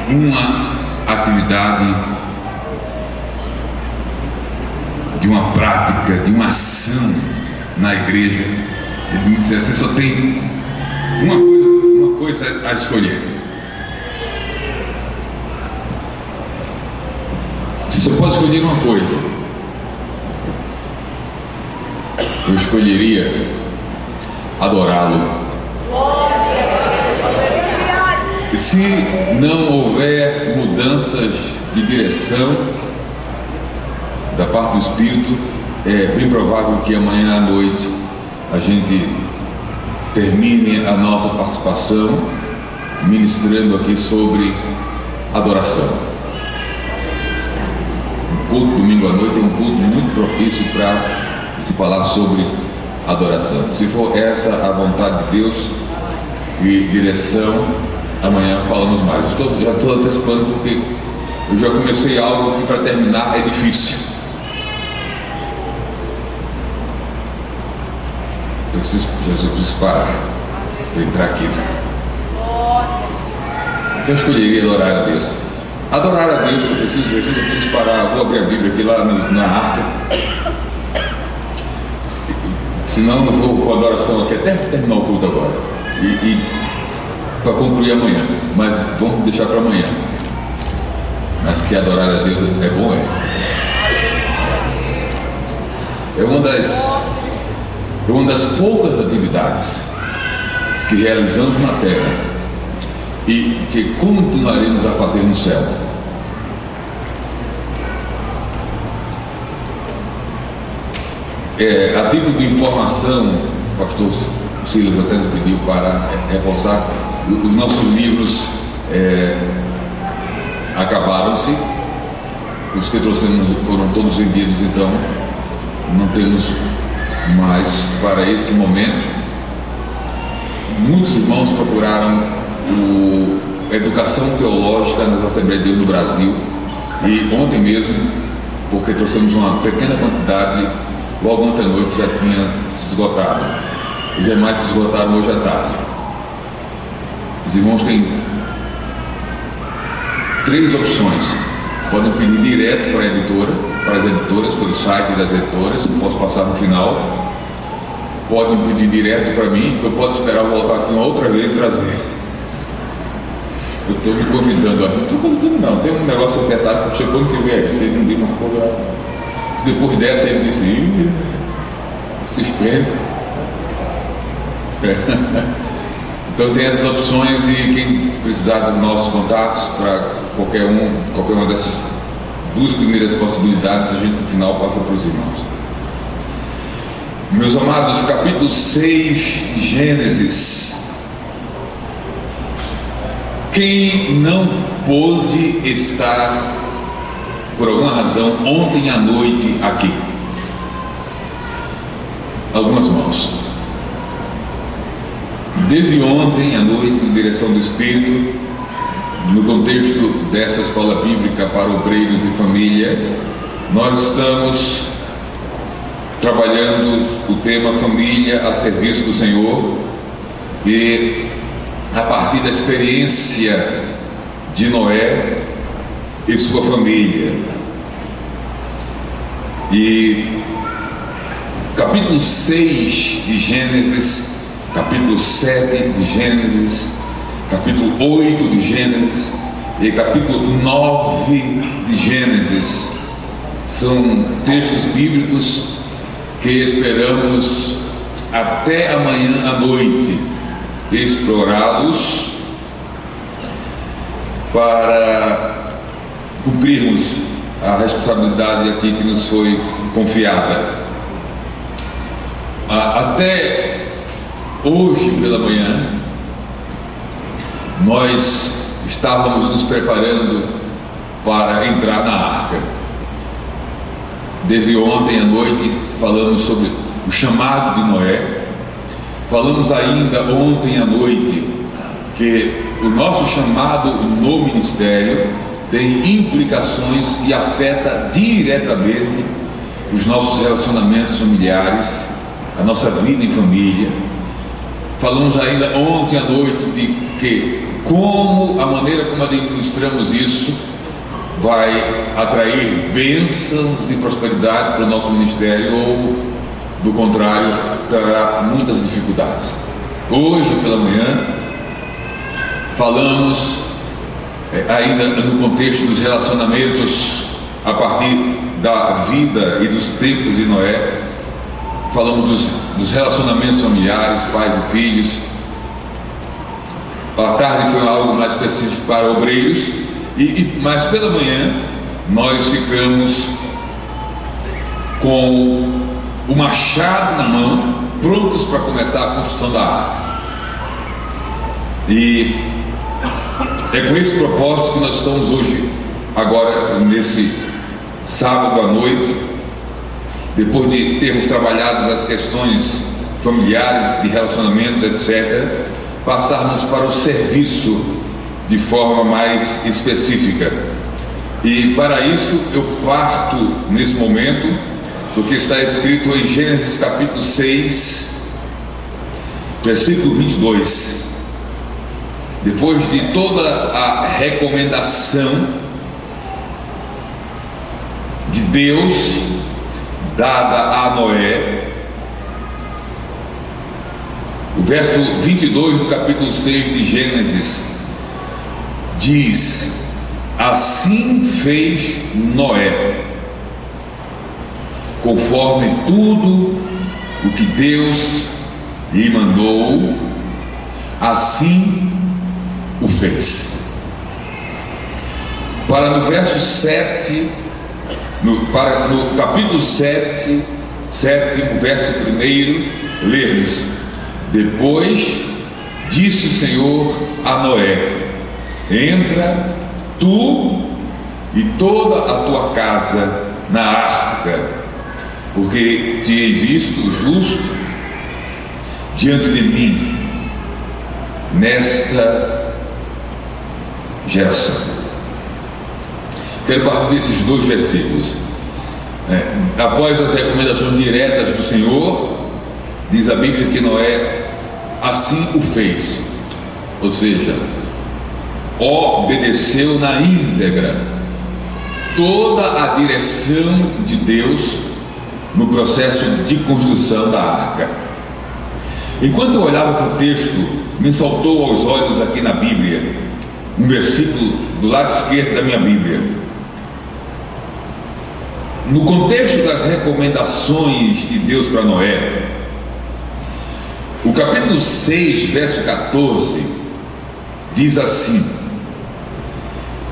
uma atividade, de uma prática, de uma ação na igreja. Ele me disse: você só tem uma coisa a escolher. Você só pode escolher uma coisa. Eu escolheria adorá-lo. Se não houver mudanças de direção da parte do Espírito, é bem provável que amanhã à noite a gente termine a nossa participação ministrando aqui sobre adoração. O culto domingo à noite é um culto muito propício para se falar sobre adoração. Se for essa a vontade de Deus e direção, amanhã falamos mais. Já estou antecipando porque eu já comecei algo que para terminar é difícil. Jesus preciso parar para entrar aqui. Então eu escolheria adorar a Deus. Adorar a Deus, eu preciso parar. Vou abrir a Bíblia aqui lá na arca. Senão eu vou com a adoração aqui até terminar o culto agora. E para concluir amanhã. Mas vamos deixar para amanhã. Mas que adorar a Deus é bom, é uma das poucas atividades que realizamos na terra e que continuaremos a fazer no céu. A título de informação, o pastor Silas até nos pediu para reforçar, os nossos livros acabaram-se, os que trouxemos foram todos vendidos, então não temos mais para esse momento. Muitos irmãos procuraram a educação teológica nas Assembleias de Deus no Brasil, e ontem mesmo, porque trouxemos uma pequena quantidade, logo ontem à noite já tinha se esgotado. Os demais se esgotaram hoje à tarde. Os irmãos têm 3 opções: podem pedir direto para a editora, para as editoras, pelo site das editoras, eu posso passar no final. Podem pedir direto para mim, eu posso esperar voltar aqui uma outra vez e trazer. Eu estou me convidando, não estou convidando não, tem um negócio apertado que chegou no que vier, vocês não viram uma coisa. Se depois dessa ele disse, se espere. Então tem essas opções, e quem precisar dos nossos contatos para qualquer uma dessas 2 primeiras possibilidades, a gente no final passa para os irmãos. Meus amados, capítulo 6 de Gênesis. Quem não pôde estar por alguma razão ontem à noite aqui? Algumas mãos. Desde ontem à noite, em direção do Espírito, no contexto dessa escola bíblica para obreiros e família, nós estamos trabalhando o tema família a serviço do Senhor, e a partir da experiência de Noé e sua família. E capítulo 6 de Gênesis, capítulo 7 de Gênesis, capítulo 8 de Gênesis e capítulo 9 de Gênesis são textos bíblicos que esperamos até amanhã à noite explorá-los para cumprirmos a responsabilidade aqui que nos foi confiada. Até hoje pela manhã nós estávamos nos preparando para entrar na arca. Desde ontem à noite falamos sobre o chamado de Noé. Falamos ainda ontem à noite que o nosso chamado no ministério tem implicações e afeta diretamente os nossos relacionamentos familiares, a nossa vida em família. Falamos ainda ontem à noite de que como a maneira maneira como administramos isso vai atrair bênçãos e prosperidade para o nosso ministério, ou, do contrário, trará muitas dificuldades. Hoje pela manhã falamos ainda no contexto dos relacionamentos a partir da vida e dos tempos de Noé. Falamos dos relacionamentos familiares, pais e filhos. À tarde foi algo mais específico para obreiros, mas pela manhã nós ficamos com o machado na mão, prontos para começar a construção da arca. E é com esse propósito que nós estamos hoje, agora nesse sábado à noite, depois de termos trabalhado as questões familiares, de relacionamentos, etc., passarmos para o serviço de forma mais específica. E para isso eu parto nesse momento do que está escrito em Gênesis capítulo 6, versículo 22. Depois de toda a recomendação de Deus dada a Noé, o verso 22 do capítulo 6 de Gênesis diz: assim fez Noé, conforme tudo o que Deus lhe mandou, assim o fez. Para no verso 7, no capítulo 7, sétimo verso 1, lermos: depois disse o Senhor a Noé: entra tu e toda a tua casa na arca, porque te hei visto justo diante de mim nesta geração. Quero partir desses dois versículos. Após as recomendações diretas do Senhor, diz a Bíblia que Noé assim o fez, ou seja, obedeceu na íntegra toda a direção de Deus no processo de construção da arca. Enquanto eu olhava para o texto, me saltou aos olhos aqui na Bíblia um versículo do lado esquerdo da minha Bíblia. No contexto das recomendações de Deus para Noé, o capítulo 6, verso 14, diz assim,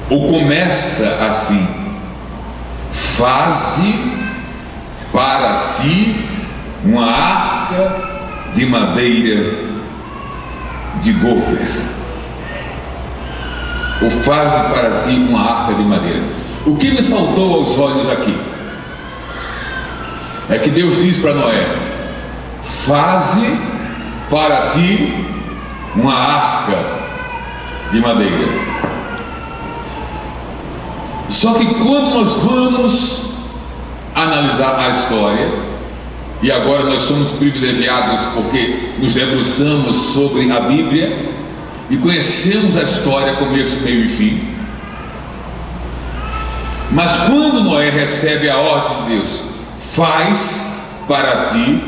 ou começa assim: faze para ti uma arca de madeira de gofer. Ou faze para ti uma arca de madeira. O que me saltou aos olhos aqui é que Deus diz para Noé: faze para ti uma arca de madeira. Só que quando nós vamos analisar a história, e agora nós somos privilegiados porque nos debruçamos sobre a Bíblia e conhecemos a história, começo, meio e fim. Mas quando Noé recebe a ordem de Deus: faz para ti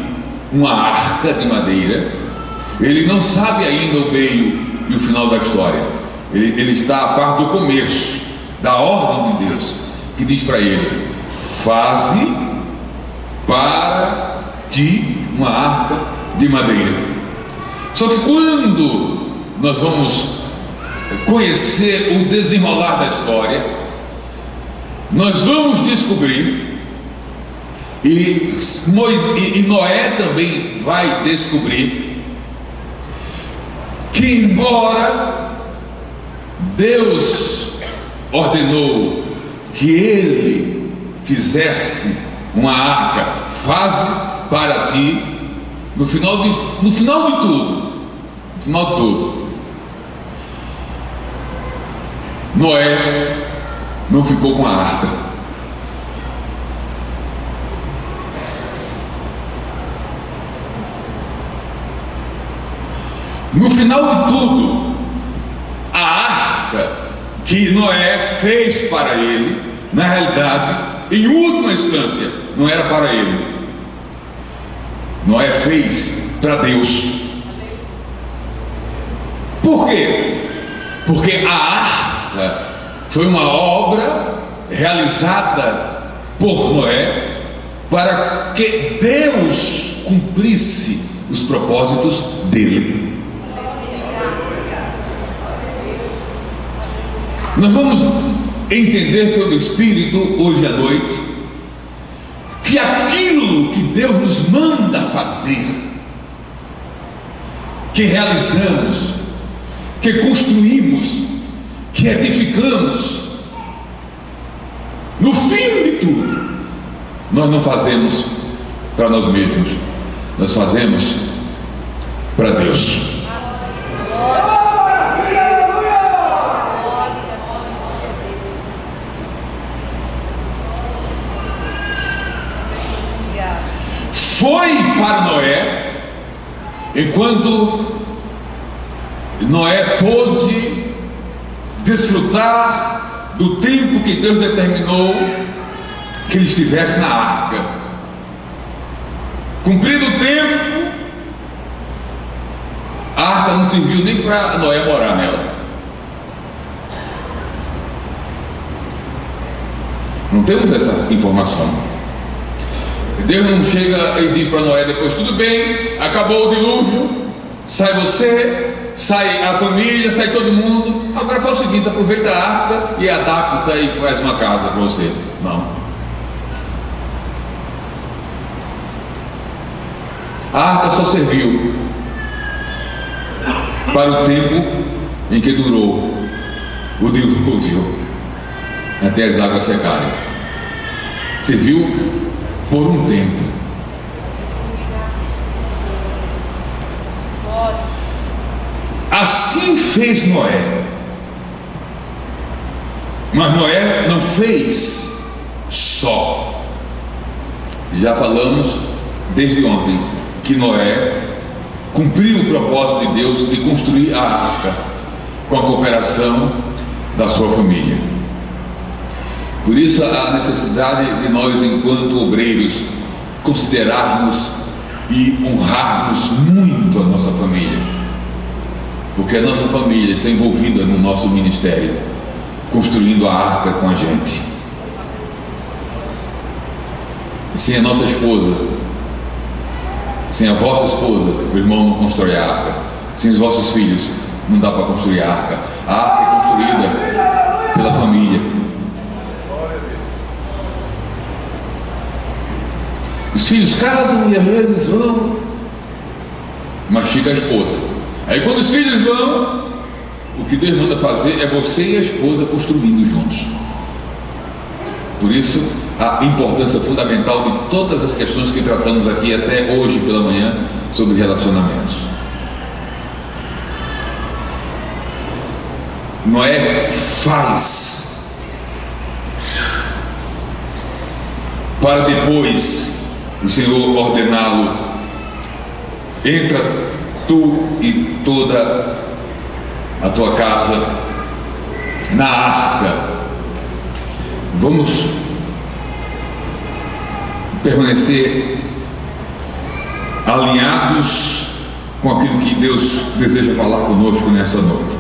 uma arca de madeira, ele não sabe ainda o meio e o final da história. Ele está a par do começo, da ordem de Deus, que diz para ele: faze para ti uma arca de madeira. Só que quando nós vamos conhecer o desenrolar da história, nós vamos descobrir, e Noé também vai descobrir, que embora Deus ordenou que ele fizesse uma arca, faze para ti, no final de tudo, Noé não ficou com a arca. No final de tudo, a arca que Noé fez para ele, na realidade, em última instância, não era para ele. Noé fez para Deus. Por quê? Porque a arca foi uma obra realizada por Noé para que Deus cumprisse os propósitos dele. Nós vamos entender pelo Espírito hoje à noite que aquilo que Deus nos manda fazer, que realizamos, que construímos, que edificamos, no fim de tudo, nós não fazemos para nós mesmos, nós fazemos para Deus. Foi para Noé, enquanto Noé pôde desfrutar do tempo que Deus determinou que ele estivesse na arca. Cumprido o tempo, a arca não serviu nem para Noé morar nela. Não temos essa informação. Deus não chega e diz para Noé depois: tudo bem, acabou o dilúvio, sai você, sai a família, sai todo mundo, agora faz o seguinte, aproveita a arca e adapta e faz uma casa para você. Não. A arca só serviu para o tempo em que durou o dilúvio, até as águas secarem. Serviu por um tempo. Assim fez Noé. Mas Noé não fez só. Já falamos desde ontem que Noé cumpriu o propósito de Deus de construir a arca com a cooperação da sua família. Por isso a necessidade de nós, enquanto obreiros, considerarmos e honrarmos muito a nossa família, porque a nossa família está envolvida no nosso ministério, construindo a arca com a gente. Sem a nossa esposa, sem a vossa esposa, o irmão não constrói a arca. Sem os vossos filhos, não dá para construir a arca. A arca é construída pela família. Os filhos casam e às vezes vão, mas fica a esposa. Aí quando os filhos vão, o que Deus manda fazer é você e a esposa construindo juntos. Por isso a importância fundamental de todas as questões que tratamos aqui até hoje pela manhã sobre relacionamentos. Noé faz para depois o Senhor ordená-lo: entra tu e toda a tua casa na arca. Vamos permanecer alinhados com aquilo que Deus deseja falar conosco nessa noite.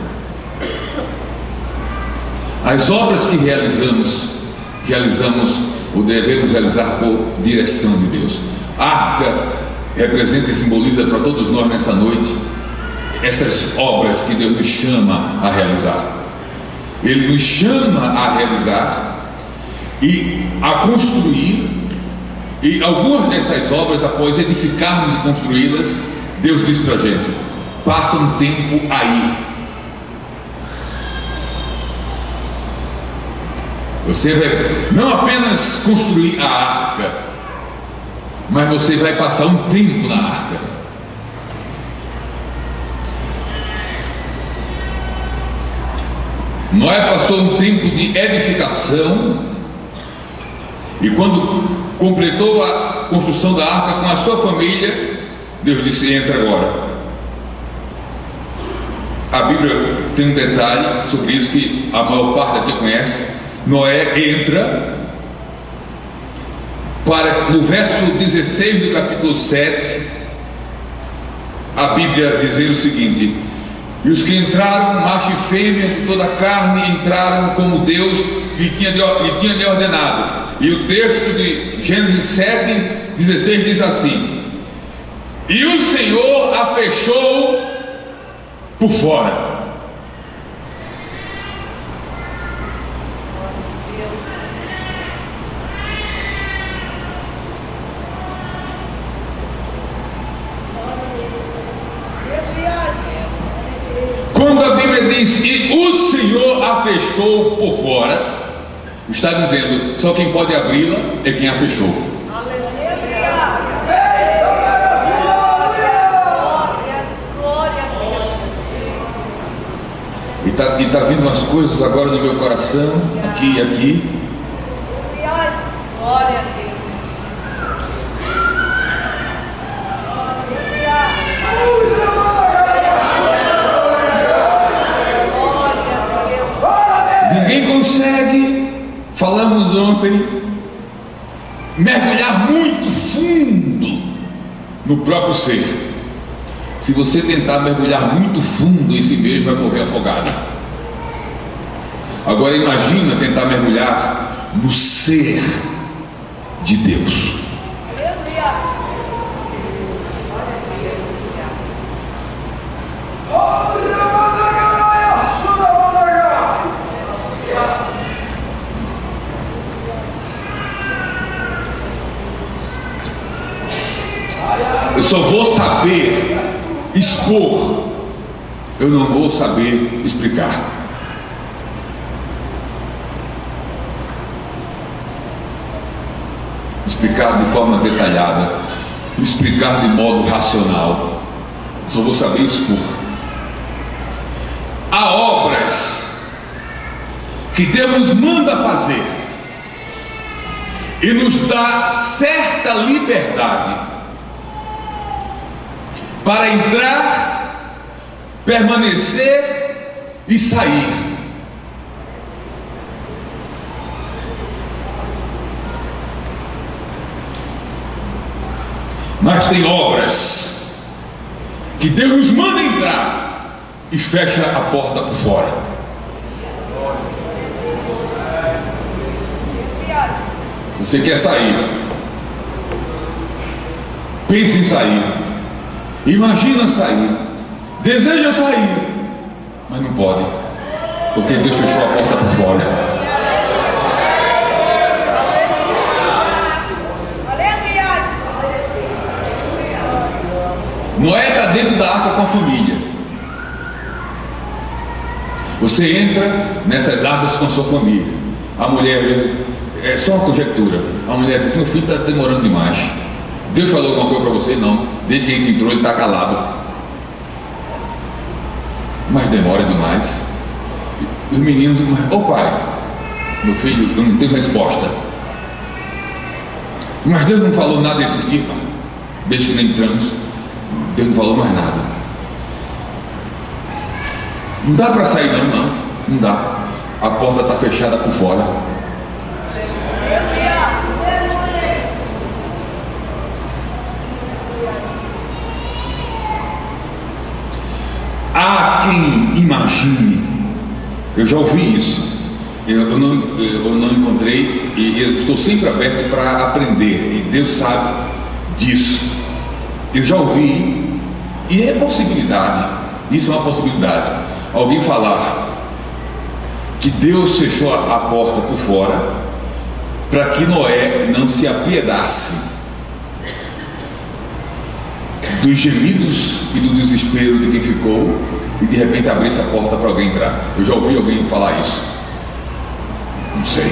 As obras que realizamos ou devemos realizar por direção de Deus. A arca representa e simboliza para todos nós nessa noite essas obras que Deus nos chama a realizar. Ele nos chama a realizar e a construir, e algumas dessas obras, após edificarmos e construí-las, Deus diz para a gente: passa um tempo aí. Você vai não apenas construir a arca, mas você vai passar um tempo na arca. Noé passou um tempo de edificação, e quando completou a construção da arca com a sua família, Deus disse: entra agora. a Bíblia tem um detalhe sobre isso que a maior parte aqui conhece. Noé entra para, no verso 16 do capítulo 7, a Bíblia dizer o seguinte: e os que entraram, macho e fêmea de toda a carne, entraram como Deus lhe tinha ordenado. E o texto de Gênesis 7:16 diz assim: e o Senhor a fechou por fora. Quando a Bíblia diz e o Senhor a fechou por fora, está dizendo só quem pode abri-la é quem a fechou. E está vindo umas coisas agora no meu coração, aqui e aqui. Glória a Deus. Ninguém consegue, falamos ontem, mergulhar muito fundo no próprio ser. Se você tentar mergulhar muito fundo em si mesmo, vai morrer afogado. Agora imagina tentar mergulhar no ser de Deus. Eu só vou saber expor, eu não vou saber explicar. Explicar de forma detalhada, explicar de modo racional, só vou saber expor. Há obras que Deus nos manda fazer e nos dá certa liberdade para entrar, permanecer e sair. Mas tem obras que Deus nos manda entrar e fecha a porta por fora. Você quer sair? Pense em sair. Imagina sair, deseja sair, mas não pode, porque Deus fechou a porta por fora. Noé está dentro da arca com a família. Você entra nessas arcas com a sua família. A mulher, às vezes, é só uma conjectura. A mulher diz: meu filho está demorando demais. Deus falou alguma coisa para você? Não. Desde que a gente entrou, ele está calado. Mas demora demais. E os meninos dizem: ô pai, meu filho, eu não tenho resposta. Mas Deus não falou nada desses dias. Desde que nem entramos, Deus não falou mais nada. Não dá para sair não. Não dá. A porta está fechada por fora. Há quem imagine, eu já ouvi isso, eu não encontrei, e eu estou sempre aberto para aprender, e Deus sabe disso. Eu já ouvi, e é possibilidade, isso é uma possibilidade, alguém falar que Deus fechou a porta por fora para que Noé não se apiedasse dos gemidos e do desespero de quem ficou e de repente abrisse a porta para alguém entrar. Eu já ouvi alguém falar isso. Não sei.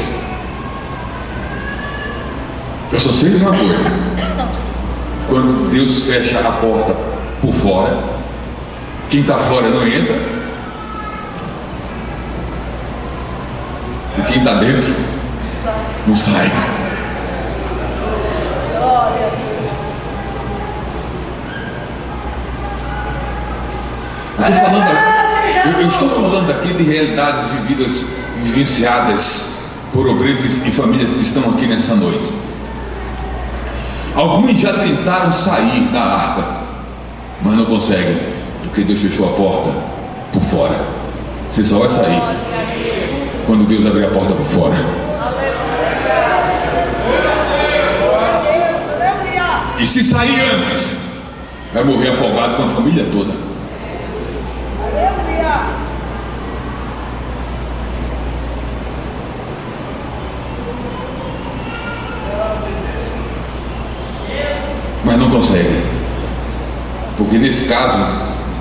Eu só sei de uma coisa: quando Deus fecha a porta por fora, quem está fora não entra, e quem está dentro não sai. Eu estou falando Eu estou falando aqui de realidades vivenciadas por obreiros e famílias que estão aqui nessa noite. Alguns já tentaram sair da arca, mas não conseguem, porque Deus fechou a porta por fora. Você só vai sair quando Deus abrir a porta por fora. E se sair antes, vai morrer afogado com a família toda. Mas não consegue, porque nesse caso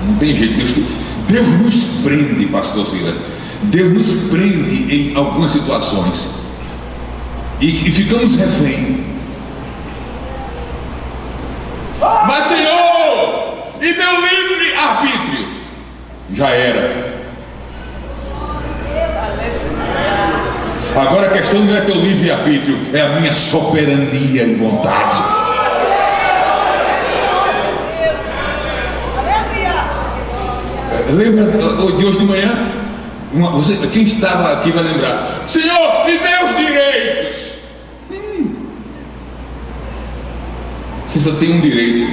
não tem jeito. Deus nos prende, pastor Silas. Deus nos prende em algumas situações e ficamos refém. Mas Senhor, e meu livre arbítrio? Já era. Agora a questão não é teu livre arbítrio, é a minha soberania e vontade. Lembra de hoje de manhã? Quem estava aqui vai lembrar: Senhor, e meus direitos? Você só tem um direito: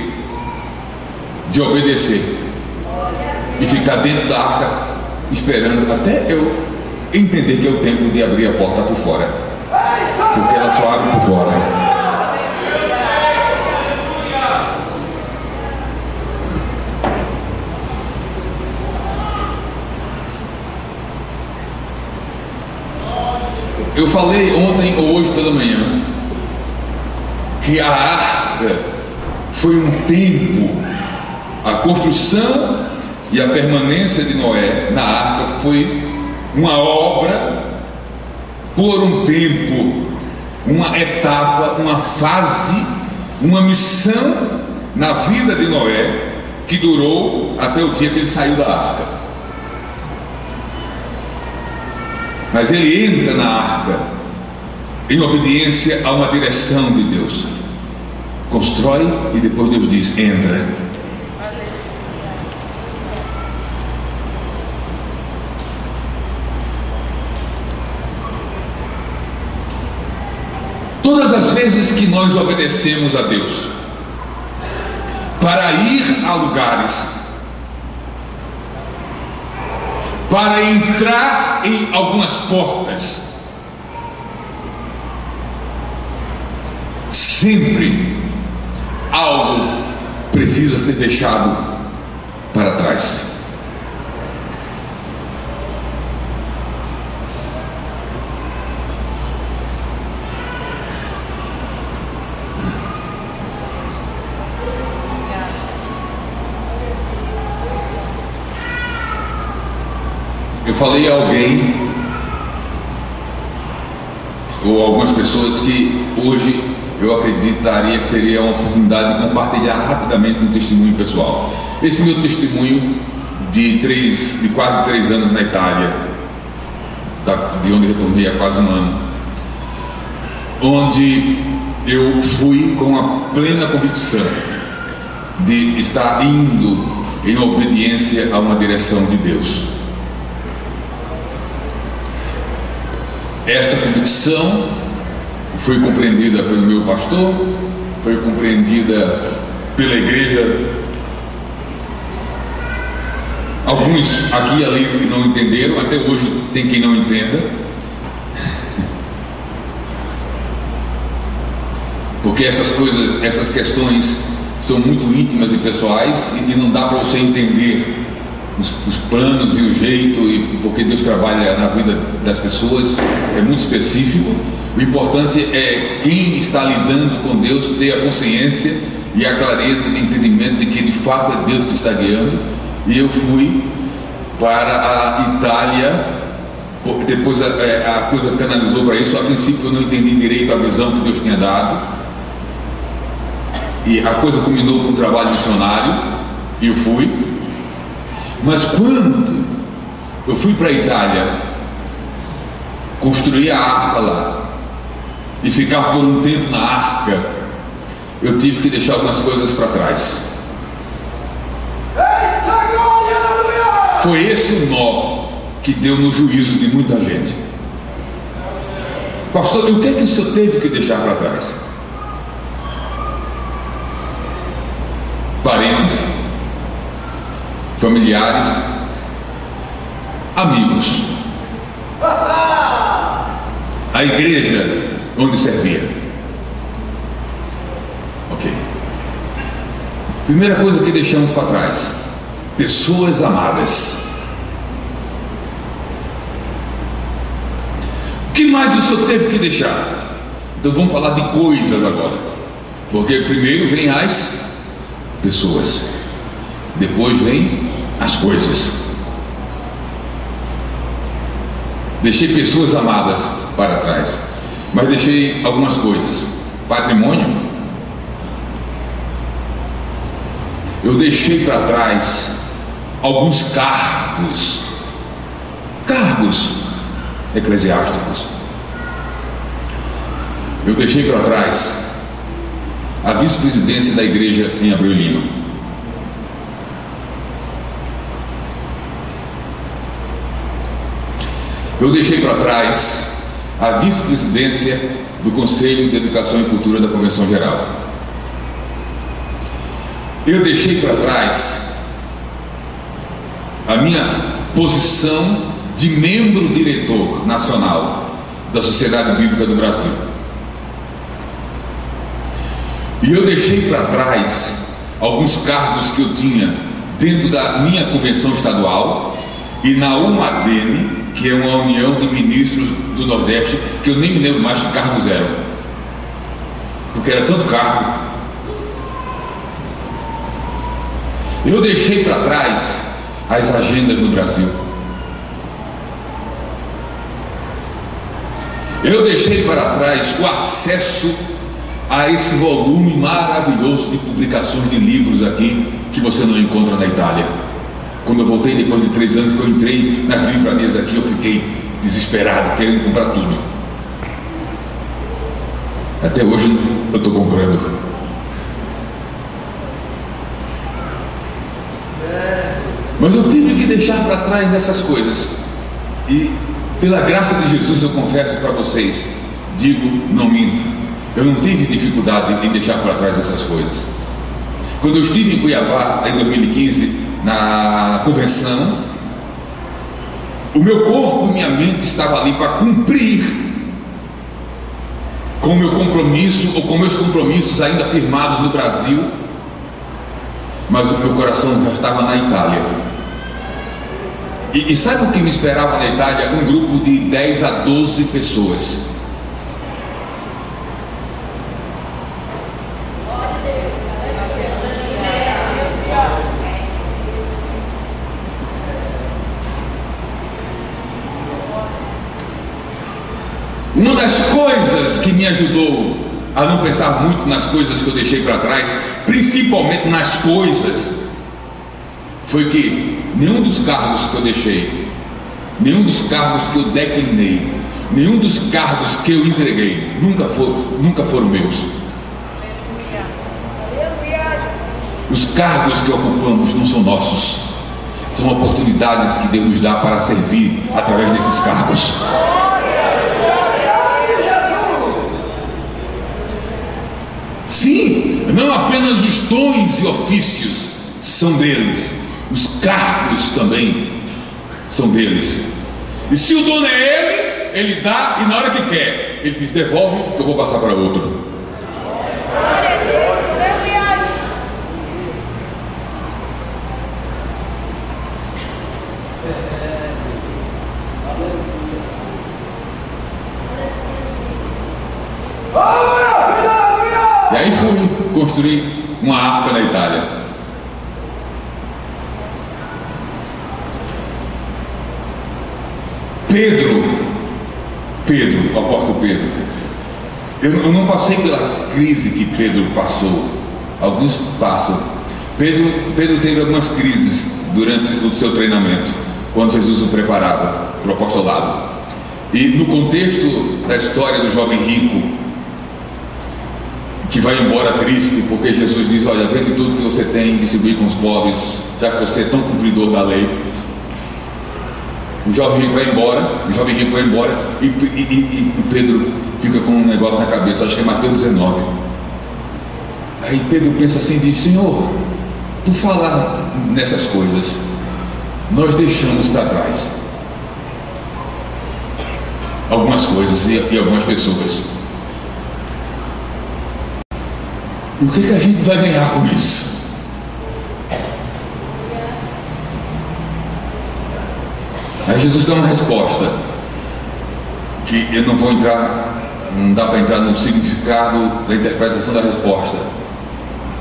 de obedecer e ficar dentro da arca, esperando até eu entender que é o tempo de abrir a porta por fora, porque ela só abre por fora. Eu falei ontem ou hoje pela manhã que a arca foi um tempo, a construção e a permanência de Noé na arca foi uma obra por um tempo, uma etapa, uma fase, uma missão na vida de Noé que durou até o dia que ele saiu da arca. Mas ele entra na arca em obediência a uma direção de Deus. Constrói e depois Deus diz: entra. Todas as vezes que nós obedecemos a Deus para ir a lugares, para entrar em algumas portas, sempre algo precisa ser deixado para trás. Eu falei a alguém, ou algumas pessoas, que hoje eu acreditaria que seria uma oportunidade de compartilhar rapidamente um testemunho pessoal. Esse meu testemunho de quase 3 anos na Itália, de onde retornei há quase um ano, onde eu fui com a plena convicção de estar indo em obediência a uma direção de Deus. Essa convicção foi compreendida pelo meu pastor, foi compreendida pela igreja. Alguns aqui e ali não entenderam, até hoje tem quem não entenda, porque essas questões são muito íntimas e pessoais, e não dá para você entender os planos e o jeito, e porque Deus trabalha na vida das pessoas, é muito específico. O importante é quem está lidando com Deus ter a consciência e a clareza de entendimento de que de fato é Deus que está guiando. E eu fui para a Itália, depois a coisa canalizou para isso. A princípio eu não entendi direito a visão que Deus tinha dado, e a coisa culminou com um trabalho missionário, e eu fui. Mas quando eu fui para a Itália, construir a arca lá e ficar por um tempo na arca, eu tive que deixar algumas coisas para trás. Foi esse o nó que deu no juízo de muita gente. Pastor, e o que é que o senhor teve que deixar para trás? Parentes, familiares, amigos, a igreja onde servia. Ok. Primeira coisa que deixamos para trás: pessoas amadas. O que mais o senhor teve que deixar? Então vamos falar de coisas agora, porque primeiro vem as pessoas, depois vem as coisas. Deixei pessoas amadas para trás, mas deixei algumas coisas. Patrimônio, eu deixei para trás alguns cargos eclesiásticos. Eu deixei para trás a vice-presidência da igreja em Abreu Lima. Eu deixei para trás a vice-presidência do Conselho de Educação e Cultura da Convenção Geral. Eu deixei para trás a minha posição de membro diretor nacional da Sociedade Bíblica do Brasil. E eu deixei para trás alguns cargos que eu tinha dentro da minha convenção estadual e na UMADEM, que é uma união de ministros do Nordeste, que eu nem me lembro mais que cargos eram, porque era tanto cargo. Eu deixei para trás as agendas no Brasil. Eu deixei para trás o acesso a esse volume maravilhoso de publicações de livros aqui, que você não encontra na Itália. Quando eu voltei depois de 3 anos, que eu entrei nas livrarias aqui, eu fiquei desesperado, querendo comprar tudo. Até hoje eu estou comprando. Mas eu tive que deixar para trás essas coisas. E pela graça de Jesus eu confesso para vocês, digo, não minto, eu não tive dificuldade em deixar para trás essas coisas. Quando eu estive em Cuiabá, em 2015, na convenção, o meu corpo e minha mente estavam ali para cumprir com o meu compromisso, ou com meus compromissos ainda firmados no Brasil, mas o meu coração já estava na Itália. E sabe o que me esperava na Itália? Um grupo de 10 a 12 pessoas. Uma das coisas que me ajudou a não pensar muito nas coisas que eu deixei para trás, principalmente nas coisas, foi que nenhum dos cargos que eu deixei, nenhum dos cargos que eu declinei, nenhum dos cargos que eu entreguei, nunca foram meus. Os cargos que ocupamos não são nossos, são oportunidades que Deus nos dá para servir através desses cargos. Sim, não apenas os dons e ofícios são deles, os cargos também são deles. E se o dono é ele dá, e na hora que quer, ele diz: devolve que eu vou passar para outro. E aí fui construir uma arca na Itália. Pedro, o apóstolo Pedro. Eu não passei pela crise que Pedro passou. Alguns passam. Pedro teve algumas crises durante o seu treinamento, quando Jesus o preparava para o apostolado. E no contexto da história do jovem rico, que vai embora triste, porque Jesus diz: olha, vende tudo que você tem e distribui com os pobres, já que você é tão cumpridor da lei. O jovem rico vai embora e Pedro fica com um negócio na cabeça, acho que é Mateus 19. Aí Pedro pensa assim, diz: Senhor, por falar nessas coisas, nós deixamos para trás algumas coisas e algumas pessoas. E o que a gente vai ganhar com isso? Aí Jesus dá uma resposta que eu não vou entrar, não dá para entrar no significado da interpretação da resposta.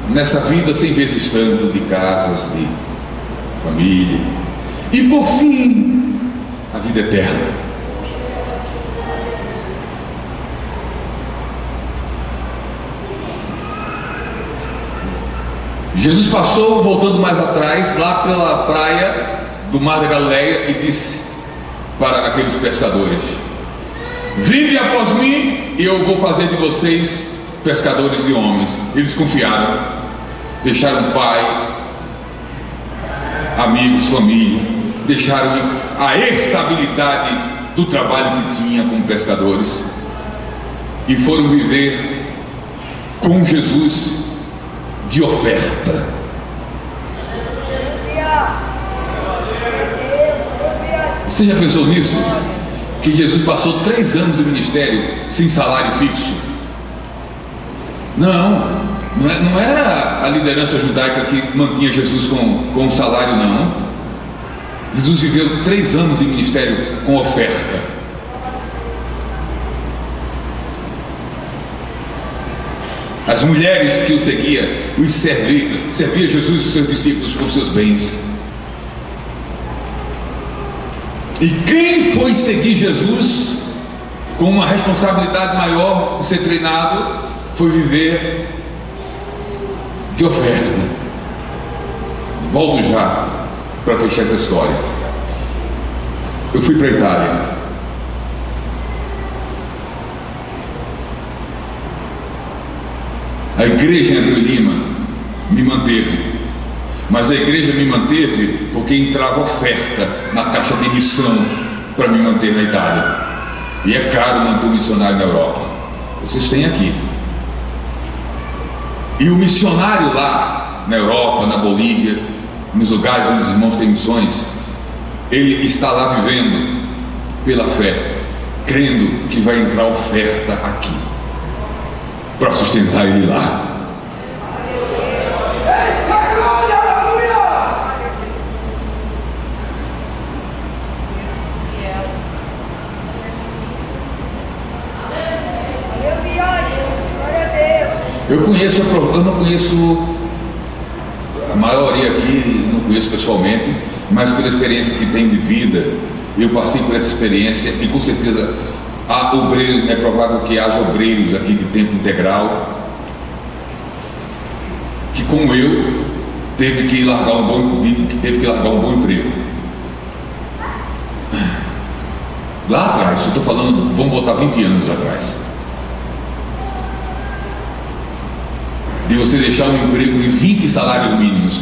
Nessa vida, 100 vezes tanto de casas, de família, e por fim, a vida eterna. Jesus passou, voltando mais atrás, lá pela praia do Mar da Galileia, e disse para aqueles pescadores: vinde após mim e eu vou fazer de vocês pescadores de homens. Eles confiaram, deixaram pai, amigos, família, deixaram a estabilidade do trabalho que tinha como pescadores e foram viver com Jesus de oferta. Você já pensou nisso? Que Jesus passou 3 anos de ministério sem salário fixo? Não era a liderança judaica que mantinha Jesus com um salário, não. Jesus viveu 3 anos de ministério com oferta. As mulheres que o seguiam, servia Jesus e os seus discípulos com seus bens. E quem foi seguir Jesus com uma responsabilidade maior de ser treinado, foi viver de oferta. Volto já para fechar essa história. Eu fui para a Itália. A igreja em André Lima me manteve, mas a igreja me manteve porque entrava oferta na caixa de missão para me manter na Itália. E é caro manter um missionário na Europa. Vocês têm aqui. E o missionário lá na Europa, na Bolívia, nos lugares onde os irmãos têm missões, ele está lá vivendo pela fé, crendo que vai entrar oferta aqui para sustentar ele lá. Eu não conheço a maioria aqui, não conheço pessoalmente, mas pela experiência que tenho de vida, eu passei por essa experiência e com certeza há obreiros, é provável que haja obreiros aqui de tempo integral que, como eu, teve que largar um bom emprego. Lá atrás, eu estou falando, vamos botar 20 anos atrás, de você deixar um emprego de 20 salários mínimos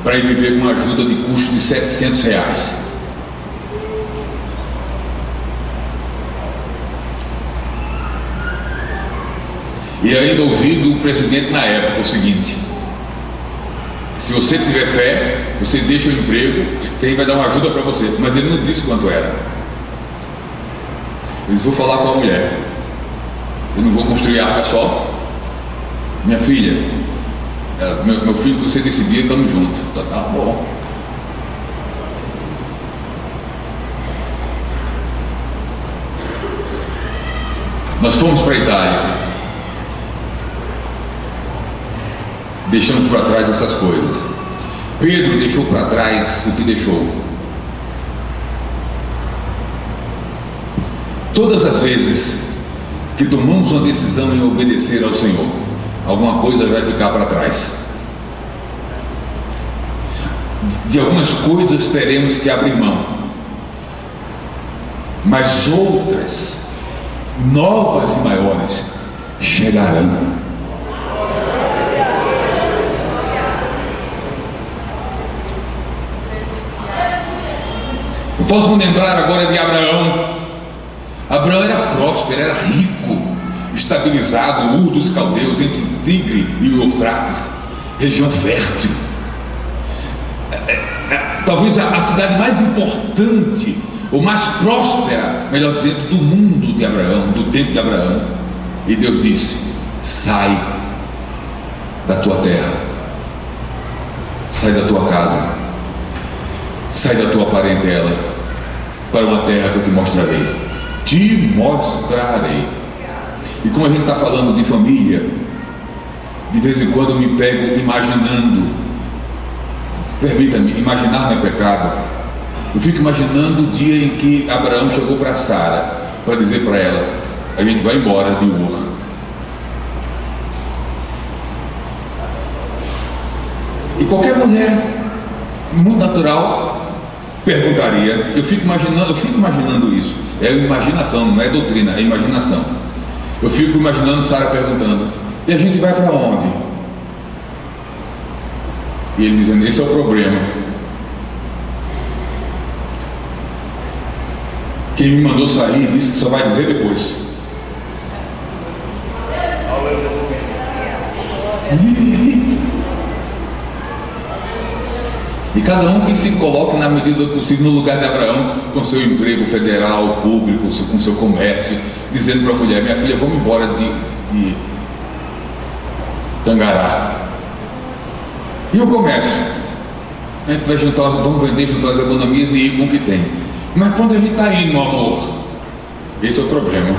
para ir viver com uma ajuda de custo de R$700. E ainda ouvi do presidente na época o seguinte: se você tiver fé, você deixa o emprego, quem vai dar uma ajuda para você. Mas ele não disse quanto era. Ele disse: vou falar com a mulher, eu não vou construir arca só. Minha filha, meu filho, que você decidir, estamos juntos. Tá bom. Nós fomos para a Itália, deixamos para trás essas coisas. Pedro deixou para trás o que deixou. Todas as vezes que tomamos uma decisão em obedecer ao Senhor, alguma coisa vai ficar para trás. De algumas coisas teremos que abrir mão, mas outras, novas e maiores, chegarão. Eu posso me lembrar agora de Abraão. Abraão era próspero, era rico, estabilizado, Ur dos Caldeus, entre o Tigre e o Eufrates, região fértil. Talvez a cidade mais importante, ou mais próspera, melhor dizendo, do mundo de Abraão, do tempo de Abraão. E Deus disse: sai da tua terra, sai da tua casa, sai da tua parentela, para uma terra que eu te mostrarei. Te mostrarei. E como a gente está falando de família, de vez em quando eu me pego imaginando. Permita-me, imaginar não é pecado. Eu fico imaginando o dia em que Abraão chegou para Sara para dizer para ela: a gente vai embora de Ur. E qualquer mulher no mundo natural perguntaria. Eu fico imaginando isso. É imaginação, não é doutrina, é imaginação. Eu fico imaginando Sara perguntando: e a gente vai para onde? E ele dizendo: esse é o problema. Quem me mandou sair disse que só vai dizer depois. E cada um que se coloque na medida do possível no lugar de Abraão, com seu emprego federal, público, com seu comércio, dizendo para a mulher: minha filha, vamos embora de Tangará. E o comércio? A gente vai vamos vender, juntar as economias e ir com o que tem. Mas quando a gente está indo no amor, esse é o problema.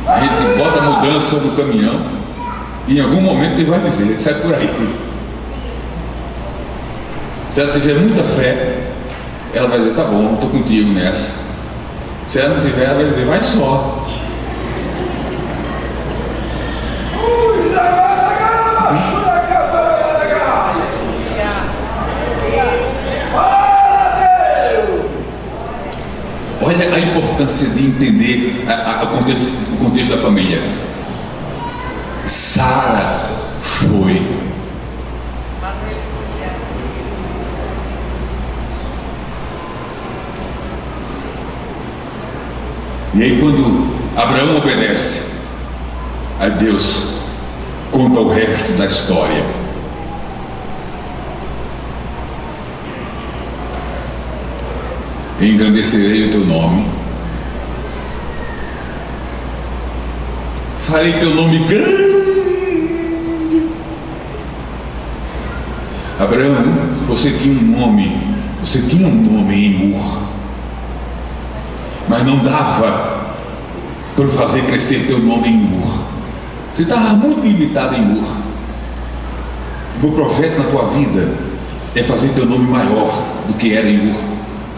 A gente bota a mudança no caminhão e em algum momento ele vai dizer: sai por aí. Se ela tiver muita fé, ela vai dizer: tá bom, estou contigo nessa. Se ela não tiver, ela vai dizer: vai só. Olha a importância de entender o contexto da família. Sara foi. E aí, quando Abraão obedece, aí Deus conta o resto da história. Engrandecerei o teu nome, farei teu nome grande. Abraão, você tinha um nome em Ur, mas não dava para fazer crescer teu nome em Ur. Você estava muito limitado em Ur. O meu projeto na tua vida é fazer teu nome maior do que era em Ur.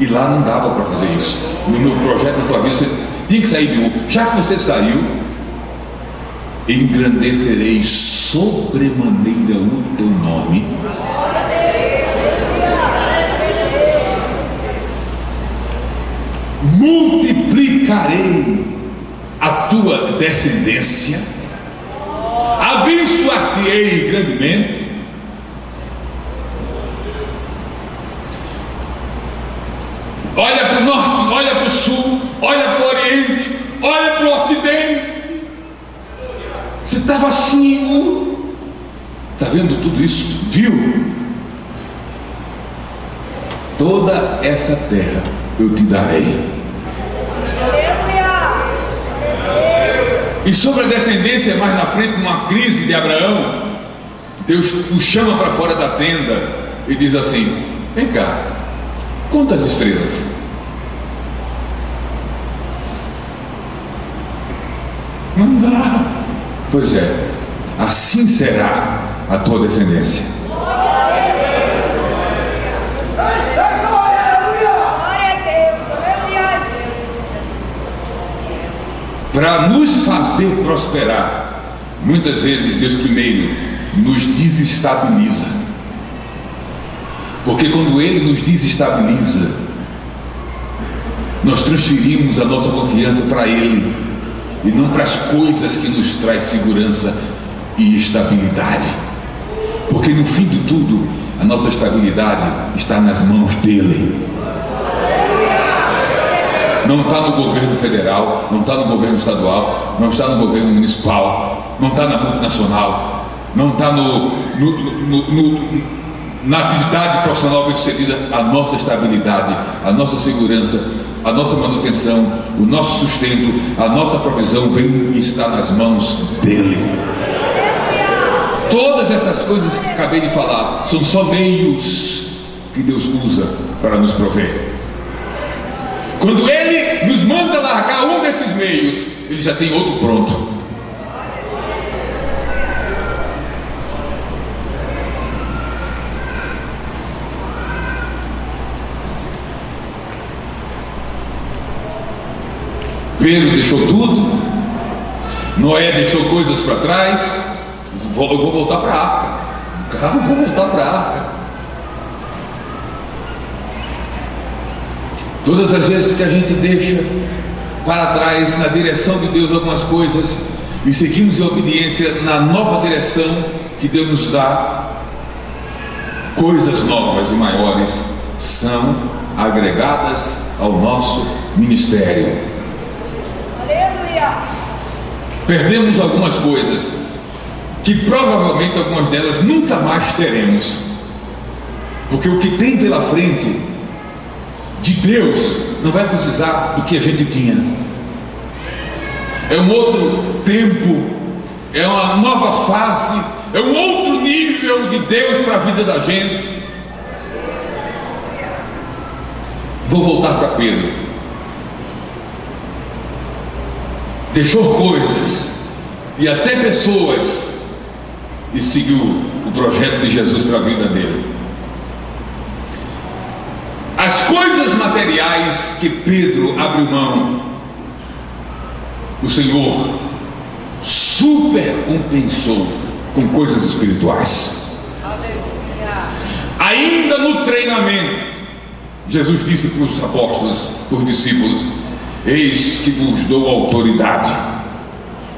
E lá não dava para fazer isso. No meu projeto na tua vida, você tinha que sair de Ur. Já que você saiu, engrandecerei sobremaneira o teu nome. Multiplicarei a tua descendência, abençoar-te-ei grandemente. Olha para o norte, olha para o sul, olha para o oriente, olha para o ocidente. Você estava assim, está vendo tudo isso? Viu? Toda essa terra eu te darei. E sobre a descendência, mais na frente, numa crise de Abraão, Deus o chama para fora da tenda e diz assim: vem cá, conta as estrelas. Não dá. Pois é, assim será a tua descendência. Para nos fazer prosperar, muitas vezes Deus primeiro nos desestabiliza. Porque quando Ele nos desestabiliza, nós transferimos a nossa confiança para Ele e não para as coisas que nos traz segurança e estabilidade. Porque no fim de tudo, a nossa estabilidade está nas mãos dele. Não está no governo federal, não está no governo estadual, não está no governo municipal, não está na multinacional, não está na atividade profissional bem-sucedida. A nossa estabilidade, a nossa segurança, a nossa manutenção, o nosso sustento, a nossa provisão vem e está nas mãos dele. Todas essas coisas que acabei de falar são só meios que Deus usa para nos prover. Quando ele nos manda largar um desses meios, ele já tem outro pronto. Pedro deixou tudo, Noé deixou coisas para trás. Eu vou voltar para a arca. Vou voltar para a arca. Todas as vezes que a gente deixa para trás na direção de Deus algumas coisas e seguimos em obediência na nova direção que Deus nos dá, coisas novas e maiores são agregadas ao nosso ministério. Aleluia! Perdemos algumas coisas que provavelmente algumas delas nunca mais teremos, porque o que tem pela frente de Deus não vai precisar do que a gente tinha. É um outro tempo, é uma nova fase, é um outro nível de Deus para a vida da gente. Vou voltar para Pedro. Deixou coisas e até pessoas e seguiu o projeto de Jesus para a vida dele. As coisas materiais que Pedro abriu mão, o Senhor supercompensou com coisas espirituais. Aleluia. Ainda no treinamento, Jesus disse para os apóstolos, para os discípulos: eis que vos dou autoridade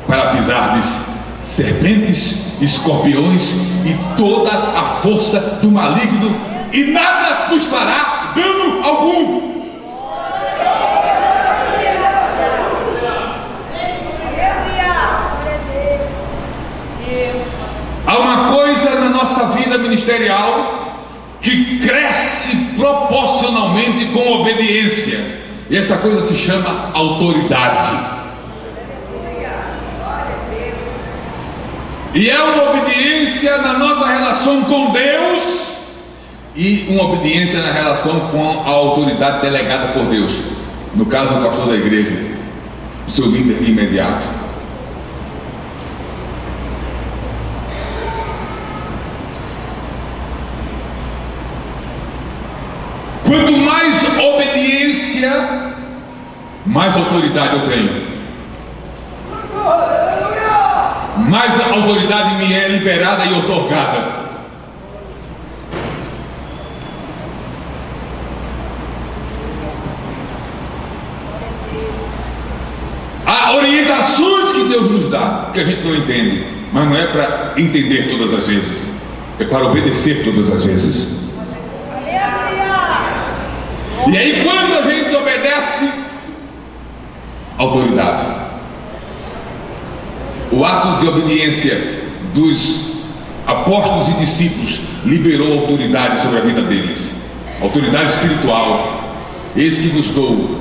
para pisardes serpentes, escorpiões e toda a força do maligno, e nada vos fará dano algum. Há uma coisa na nossa vida ministerial que cresce proporcionalmente com obediência, e essa coisa se chama autoridade. E é uma obediência na nossa relação com Deus e uma obediência na relação com a autoridade delegada por Deus. No caso do pastor da igreja, o seu líder imediato. Quanto mais obediência, mais autoridade eu tenho. Mais a autoridade me é liberada e otorgada. Há orientações que Deus nos dá, que a gente não entende, mas não é para entender todas as vezes, é para obedecer todas as vezes. E aí, quando a gente obedece, autoridade. O ato de obediência dos apóstolos e discípulos liberou autoridade sobre a vida deles, autoridade espiritual. Eis que vos dou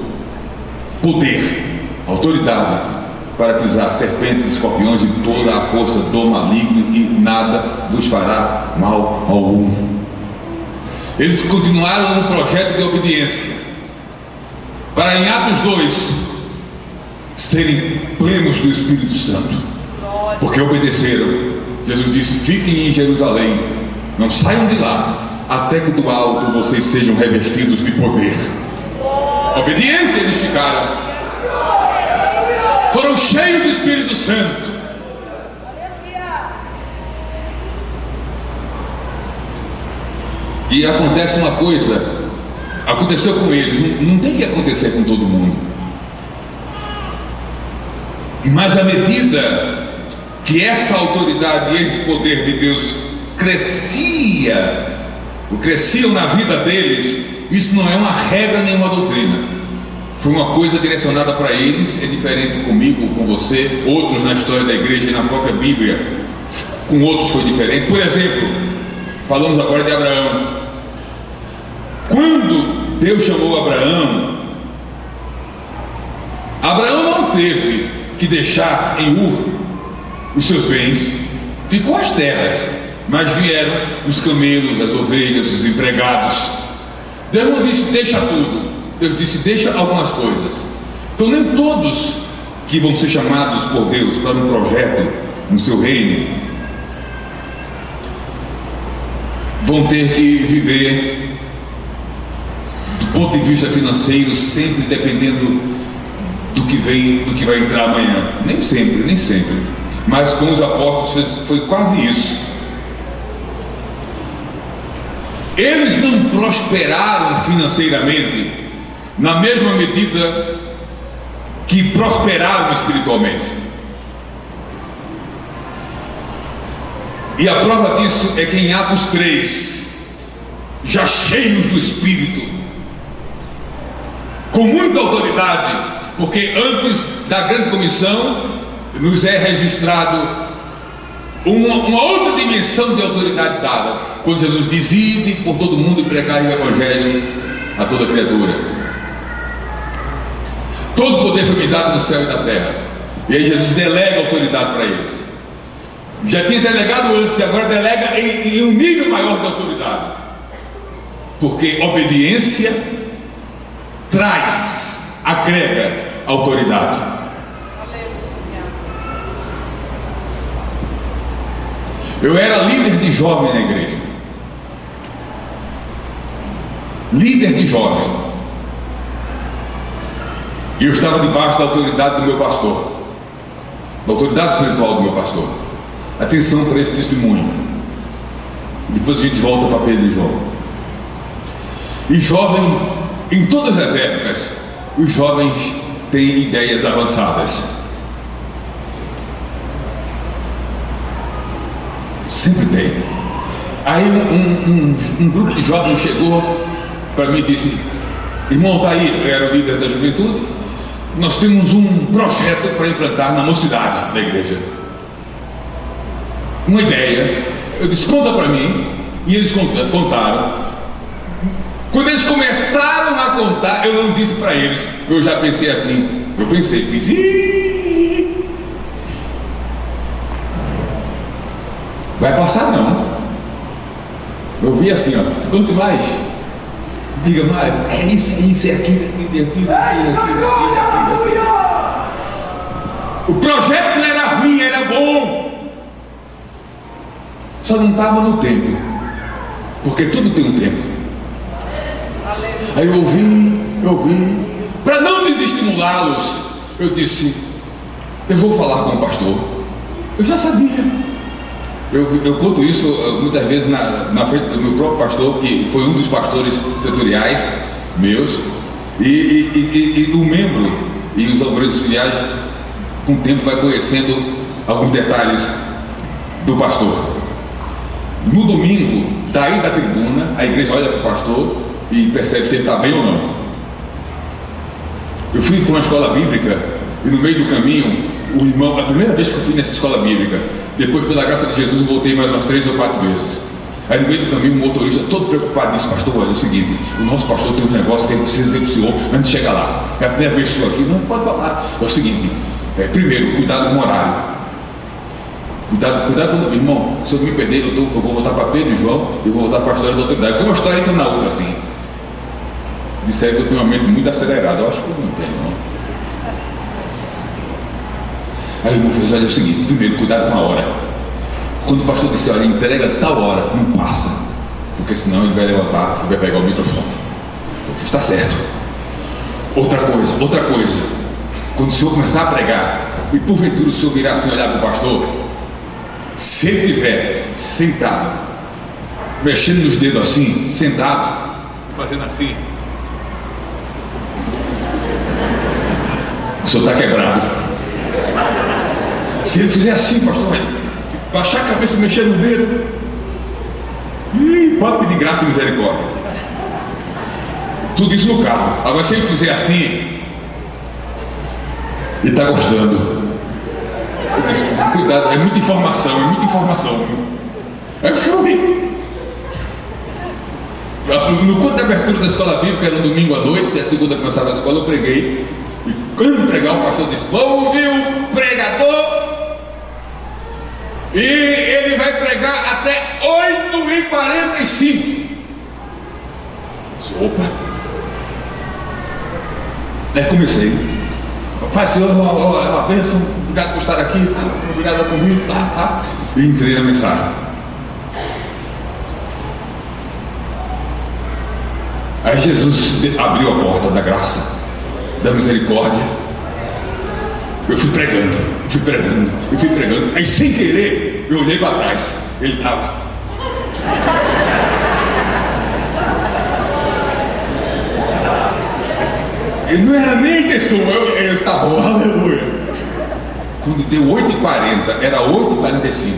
poder, autoridade para pisar serpentes, escorpiões e toda a força do maligno, e nada vos fará mal algum. Eles continuaram no projeto de obediência para, em Atos 2, serem plenos do Espírito Santo, porque obedeceram. Jesus disse: fiquem em Jerusalém, não saiam de lá, até que do alto vocês sejam revestidos de poder. Obediência eles ficaram, foram cheios do Espírito Santo. E acontece uma coisa, aconteceu com eles, não tem que acontecer com todo mundo, mas à medida que essa autoridade e esse poder de Deus crescia cresciam na vida deles, isso não é uma regra nem uma doutrina. Foi uma coisa direcionada para eles. É diferente comigo, com você, outros na história da igreja e na própria Bíblia, com outros foi diferente. Por exemplo, falamos agora de Abraão. Quando Deus chamou Abraão, Abraão não teve que deixar em Ur os seus bens, ficou as terras, mas vieram os camelos, as ovelhas, os empregados. Deus não disse deixa tudo, Deus disse deixa algumas coisas. Então nem todos que vão ser chamados por Deus para um projeto no seu reino vão ter que viver do ponto de vista financeiro sempre dependendo do que vem, do que vai entrar amanhã. Nem sempre, nem sempre. Mas com os apóstolos foi quase isso. Eles não prosperaram financeiramente na mesma medida que prosperaram espiritualmente. E a prova disso é que em Atos 3, já cheios do Espírito, com muita autoridade, porque antes da grande comissão nos é registrado uma outra dimensão de autoridade dada, quando Jesus diz: ide por todo mundo e pregai o evangelho a toda criatura. Todo poder foi me dado no céu e na terra. E aí Jesus delega autoridade para eles. Já tinha delegado antes e agora delega em um nível maior de autoridade, porque obediência agrega autoridade. Eu era líder de jovem na igreja, líder de jovem, e eu estava debaixo da autoridade do meu pastor, da autoridade espiritual do meu pastor. Atenção para esse testemunho, depois a gente volta para Pedro e João. E jovem, em todas as épocas, os jovens têm ideias avançadas. Sempre tem. Aí um grupo de jovens chegou para mim e disse: irmão, está aí, eu era o líder da juventude, nós temos um projeto para implantar na mocidade da igreja. Uma ideia. Eu disse: conta para mim. E eles contaram. Quando eles começaram a contar, eu não disse para eles, eu já pensei assim, fiz: ih, vai passar não. Eu vi assim, ó, conte mais, diga mais, é isso, é aquilo. O projeto não era ruim, era bom, só não estava no tempo, porque tudo tem um tempo. Aí eu ouvi, para não desestimulá-los, eu disse: eu vou falar com o pastor. Eu já sabia. Eu conto isso muitas vezes na frente do meu próprio pastor, que foi um dos pastores setoriais meus, e o membro e os obreiros auxiliares, com o tempo, vai conhecendo alguns detalhes do pastor. No domingo, daí da tribuna, a igreja olha para o pastor e percebe se ele está bem ou não. Eu fui para uma escola bíblica e no meio do caminho, o irmão, a primeira vez que eu fui nessa escola bíblica, depois pela graça de Jesus eu voltei mais umas 3 ou 4 vezes. Aí no meio do caminho, um motorista todo preocupado disse: pastor, olha, é o seguinte, o nosso pastor tem um negócio que ele precisa dizer para o senhor antes de chegar lá. É a primeira vez que estou aqui. Não pode falar. É o seguinte, primeiro, cuidado com o horário. Cuidado, irmão, se eu me perder, eu vou voltar para Pedro e João, eu vou voltar para a história da autoridade. Tem uma história que na outra assim. Disseram que eu tenho uma mente muito acelerada. Eu acho que eu não tenho, não. Aí o irmão fez: olha, é o seguinte, primeiro, cuidado com a hora. Quando o pastor disse: olha, entrega tal hora, não passa, porque senão ele vai levantar e vai pegar o microfone. Eu fiz: está certo. Outra coisa, quando o senhor começar a pregar e porventura o senhor virar assim, olhar para o pastor, se ele estiver sentado, mexendo nos dedos assim, sentado, fazendo assim, o senhor está quebrado. Se ele fizer assim, pastor, baixar a cabeça e mexer nos dedos, Pode pedir graça e misericórdia. Tudo isso no carro. Agora, se ele fizer assim, ele está gostando. Eu disse, cuidado, é muita informação, é muita informação. Aí eu chorei. No culto de abertura da escola bíblica, era no domingo à noite, e a segunda começava a escola, eu preguei. E quando pregar, o pastor disse: vamos ouvir o pregador. E ele vai pregar até 8h45. Opa! Aí comecei. Pai, Senhor, uma bênção, obrigado por estar aqui, tá? Obrigado por vir, tá? E entrei na mensagem. Aí Jesus abriu a porta da graça, da misericórdia. Eu fui pregando. Aí sem querer, eu olhei para trás. Ele estava. Ele não era nem intenção, eu estava, aleluia. Quando deu 8h40, era 8h45.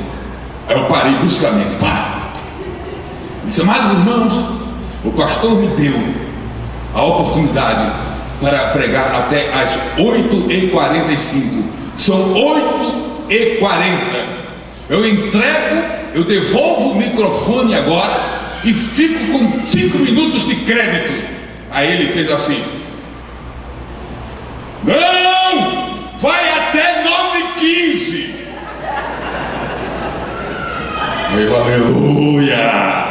Aí eu parei bruscamente. Disse: amados irmãos, o pastor me deu a oportunidade para pregar até às 8h45. São 8h40. Eu entrego, eu devolvo o microfone agora e fico com 5 minutos de crédito. Aí ele fez assim: não, vai até 9h15. Meu aleluia.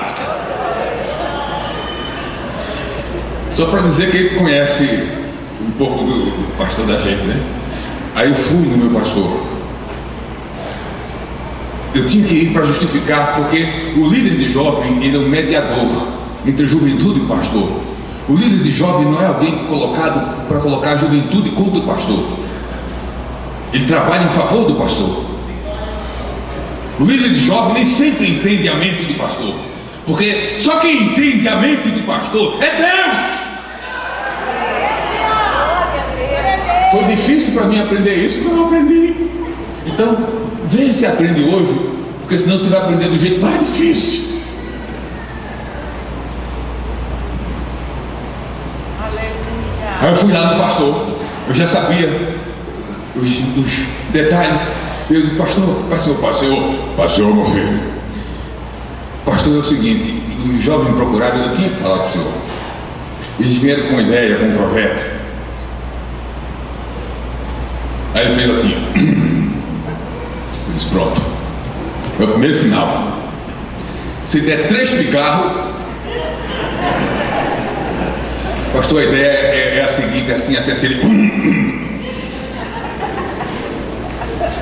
Só para dizer que ele conhece um pouco do pastor da gente, né? Aí eu fui no meu pastor. Eu tinha que ir para justificar, porque o líder de jovem, ele é um mediador entre a juventude e o pastor. O líder de jovem não é alguém colocado para colocar a juventude contra o pastor. Ele trabalha em favor do pastor. O líder de jovem nem sempre entende a mente do pastor, porque só quem entende a mente do pastor é Deus. Foi difícil para mim aprender isso, mas eu aprendi. Então, veja se aprende hoje, porque senão você vai aprender do jeito mais difícil. Aí eu fui lá no pastor, eu já sabia os detalhes. Eu disse: pastor, meu filho. Pastor, é o seguinte, os jovens me procuraram, eu tinha que falar para o senhor. Eles vieram com uma ideia, com um projeto. Aí ele fez assim. Eu disse: pronto, é o primeiro sinal. Se der 3 picarros, pastor, a ideia é a seguinte, assim.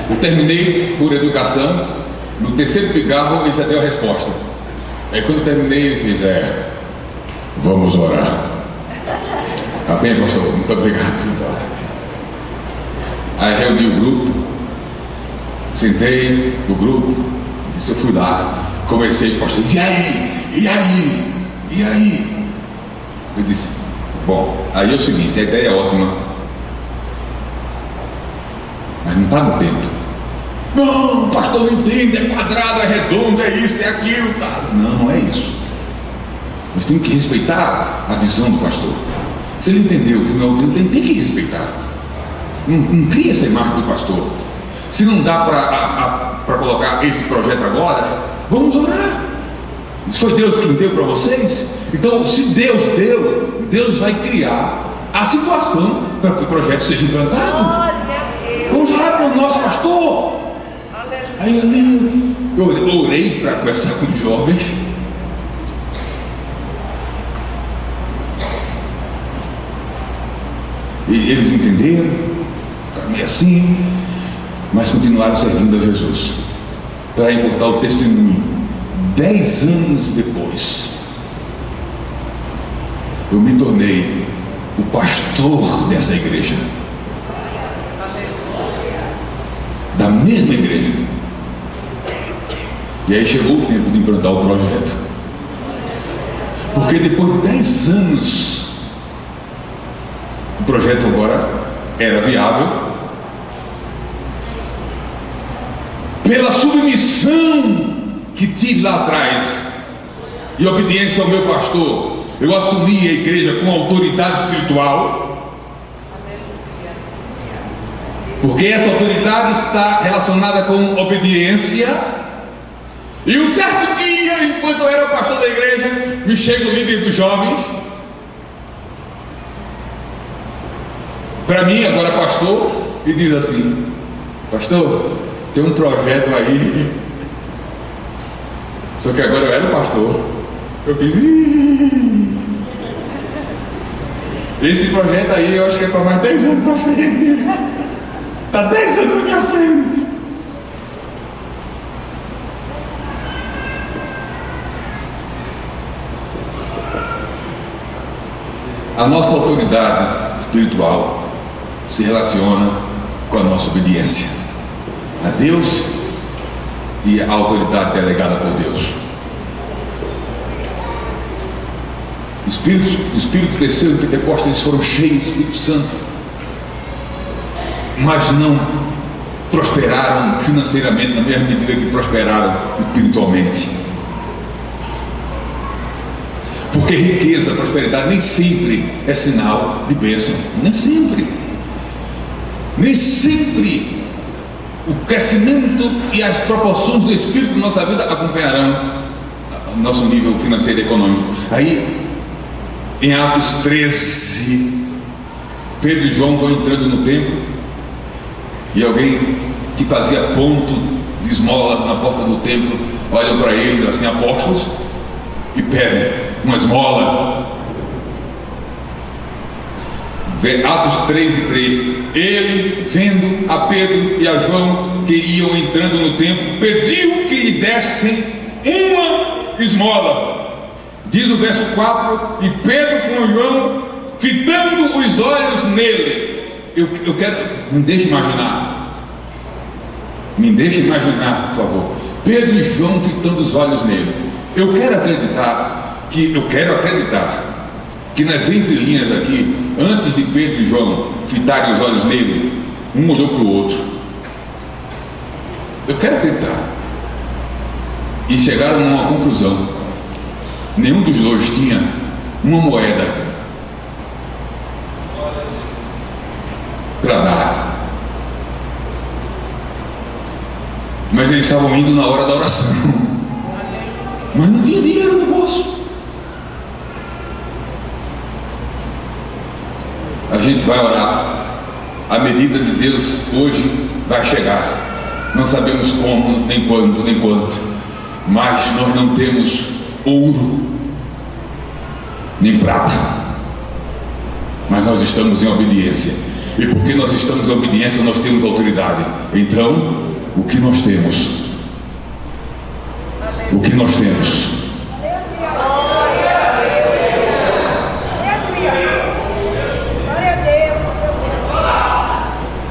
Eu terminei por educação. No 3º picarro ele já deu a resposta. Aí quando eu terminei, ele fez: vamos orar. Tá bem, pastor, muito obrigado, filho. Aí reuni o grupo, sentei no grupo, disse: eu fui lá, conversei com o pastor: e aí? Eu disse: bom, aí é o seguinte, a ideia é ótima, mas não está no tempo. Não, o pastor não entende, é quadrado, é redondo, é isso, é aquilo, tá? Não é isso. Nós temos que respeitar a visão do pastor. Se ele entendeu que não é o tempo, tem que respeitar. Não cria essa imagem do pastor. Se não dá para colocar esse projeto agora, vamos orar. Foi Deus quem deu para vocês? Então, se Deus deu, Deus vai criar a situação para que o projeto seja implantado. Vamos orar para o nosso pastor. Aí eu orei para conversar com os jovens. E eles entenderam, caminhei assim, mas continuaram servindo a Jesus. Para importar o testemunho, 10 anos depois, eu me tornei o pastor dessa igreja, da mesma igreja. E aí chegou o tempo de implantar o projeto, porque depois de 10 anos o projeto agora era viável, pela submissão que tive lá atrás e obediência ao meu pastor, eu assumi a igreja com autoridade espiritual, porque essa autoridade está relacionada com obediência. E um certo dia, enquanto eu era o pastor da igreja, me chega o líder dos jovens para mim, agora pastor, e diz assim: pastor, tem um projeto aí. Só que agora eu era o pastor. Eu fiz: esse projeto aí eu acho que é para mais 10 anos para frente. Está 10 anos na minha frente. A nossa autoridade espiritual se relaciona com a nossa obediência a Deus e a autoridade delegada por Deus. O Espírito desceu em Pentecostes, eles foram cheios do Espírito Santo, mas não prosperaram financeiramente na mesma medida que prosperaram espiritualmente. Porque riqueza, prosperidade nem sempre é sinal de bênção. Nem sempre. Nem sempre o crescimento e as proporções do Espírito na nossa vida acompanharão o nosso nível financeiro e econômico. Aí, em Atos 13, Pedro e João vão entrando no templo, e alguém que fazia ponto de esmola na porta do templo olha para eles assim: apóstolos, e pede uma esmola. Atos 3:3. Ele, vendo a Pedro e a João que iam entrando no templo, pediu que lhe dessem uma esmola. Diz o verso 4: e Pedro com João, fitando os olhos nele. Eu quero, me deixe imaginar, por favor. Pedro e João fitando os olhos nele. Eu quero acreditar que nas entrelinhas aqui, antes de Pedro e João fitarem os olhos nele, um olhou para o outro. Eu quero acreditar. E chegaram a uma conclusão: nenhum dos dois tinha uma moeda para dar, mas eles estavam indo na hora da oração, mas não tinha dinheiro no bolso. A gente vai orar, a medida de Deus hoje vai chegar, não sabemos como, nem quando, nem quanto, mas nós não temos ouro nem prata, mas nós estamos em obediência, e porque nós estamos em obediência, nós temos autoridade. Então, o que nós temos? O que nós temos?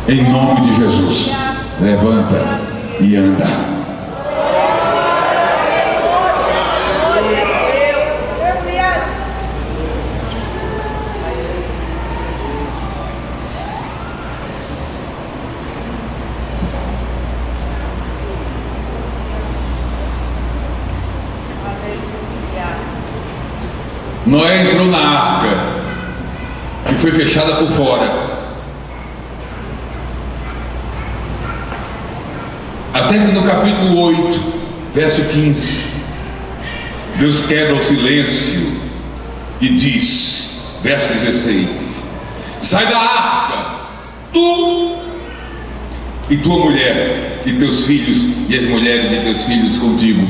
Em nome de Jesus, levanta e anda. Noé entrou na arca, que foi fechada por fora, até que no capítulo 8, verso 15, Deus quebra o silêncio e diz, verso 16: sai da arca, tu e tua mulher, e teus filhos, e as mulheres de teus filhos contigo.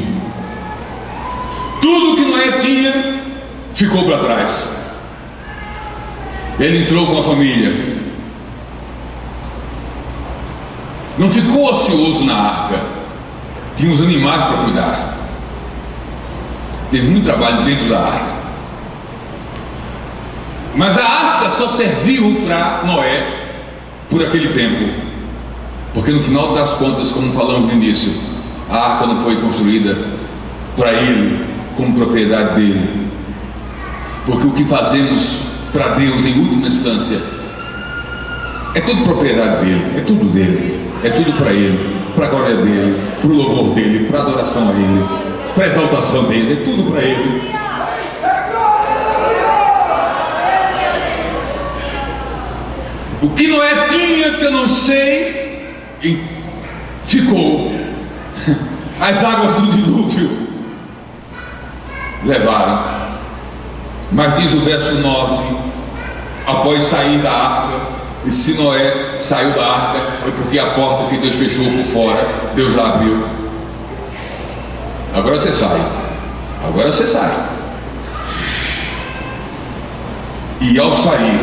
Tudo que Noé tinha ficou para trás. Ele entrou com a família, não ficou ocioso na arca, tinha os animais para cuidar, teve muito trabalho dentro da arca, mas a arca só serviu para Noé por aquele tempo, porque no final das contas, como falamos no início, a arca não foi construída para ele como propriedade dele, porque o que fazemos para Deus em última instância é tudo propriedade dele, é tudo dele, é tudo para ele, para a glória dele, para o louvor dele, para a adoração a ele. para a exaltação dele, é tudo para ele. O que Noé tinha, que eu não sei, ficou. As águas do dilúvio levaram. Mas diz o verso 9: após sair da arca, e se Noé saiu da arca, foi porque a porta que Deus fechou por fora, Deus a abriu. Agora você sai. Agora você sai. E ao sair,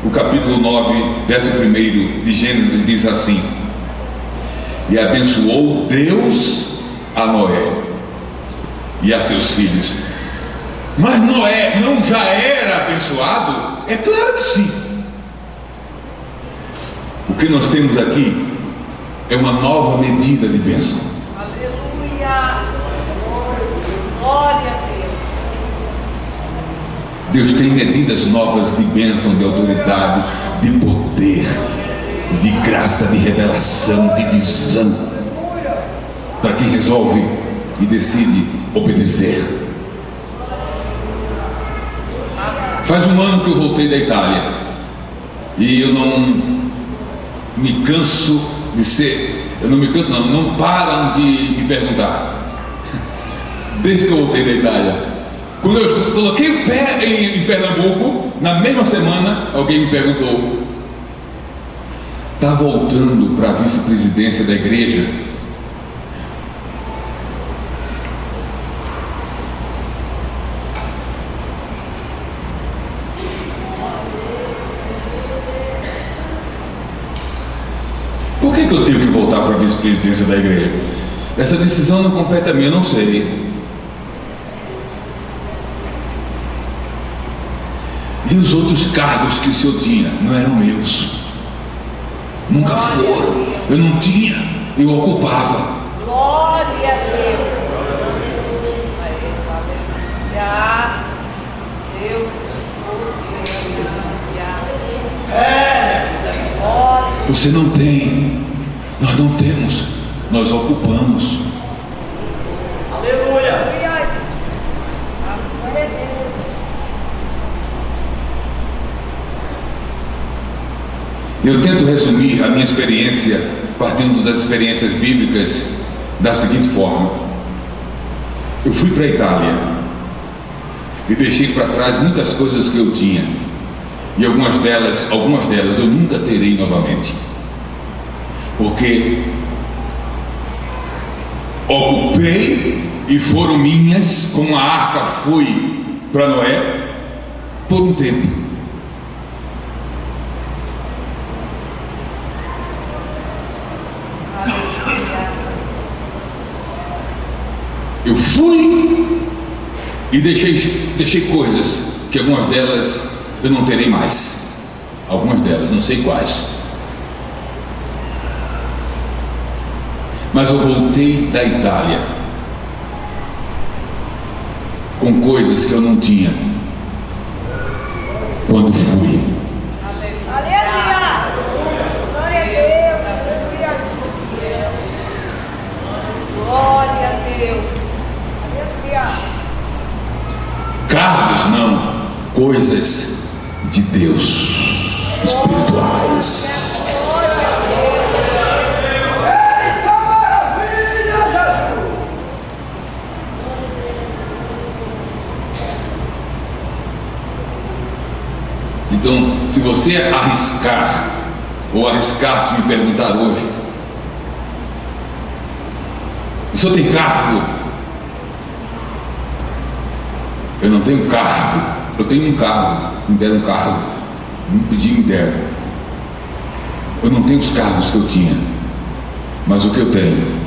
o capítulo 9, verso 1 de Gênesis diz assim: e abençoou Deus a Noé e a seus filhos. Mas Noé não já era abençoado? É claro que sim. O que nós temos aqui é uma nova medida de bênção. Aleluia! Glória a Deus. Deus tem medidas novas de bênção, de autoridade, de poder, de graça, de revelação, de visão, para quem resolve e decide obedecer. Faz um ano que eu voltei da Itália e eu não me canso de ser, não param de me perguntar, desde que eu voltei da Itália. Quando eu coloquei o pé em Pernambuco, na mesma semana alguém me perguntou: está voltando para a vice-presidência da igreja? Por que eu tenho que voltar para a vice-presidência da igreja? Essa decisão não compete a mim, eu não sei. E os outros cargos que o senhor tinha não eram meus, nunca foram. Eu não tinha, eu ocupava. Glória a Deus. Aleluia. Deus. Você não tem, nós não temos, nós ocupamos. Aleluia. Eu tento resumir a minha experiência, partindo das experiências bíblicas, da seguinte forma: eu fui para a Itália e deixei para trás muitas coisas que eu tinha, e algumas delas eu nunca terei novamente, porque ocupei e foram minhas, como a arca foi para Noé, por um tempo. Eu fui e deixei coisas que algumas delas eu não terei mais. Algumas delas, não sei quais. Mas eu voltei da Itália com coisas que eu não tinha quando fui. Aleluia. Glória a Deus. Glória a Deus. Cargos não, coisas de Deus, espirituais. Então, se você arriscar, ou arriscar-se me perguntar hoje: o senhor tem cargo? Eu não tenho cargo. Eu tenho um cargo. Me deram um cargo. Me pedi, me deram. Eu não tenho os cargos que eu tinha, mas o que eu tenho.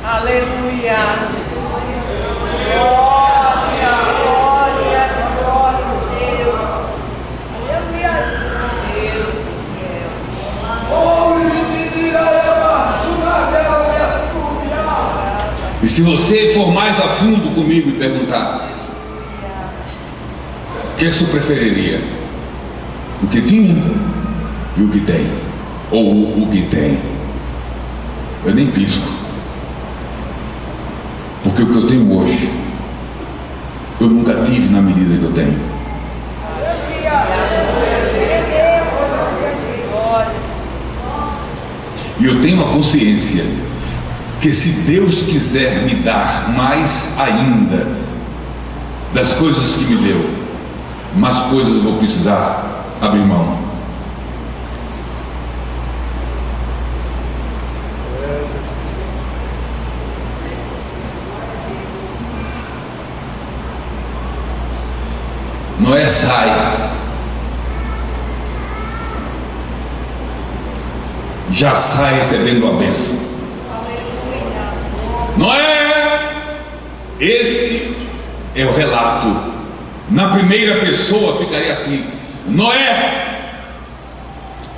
Aleluia. Glória, glória, glória a Deus. Aleluia. Deus. E se você for mais a fundo comigo e perguntar: o que você preferiria? O que tinha e o que tem? Ou o que tem? Eu nem pisco. Porque o que eu tenho hoje, eu nunca tive na medida que eu tenho. E eu tenho a consciência que se Deus quiser me dar mais ainda das coisas que me deu, mais coisas eu vou precisar abrir mão. Noé sai, já sai recebendo a bênção. Noé, esse é o relato. Na primeira pessoa ficaria assim: Noé,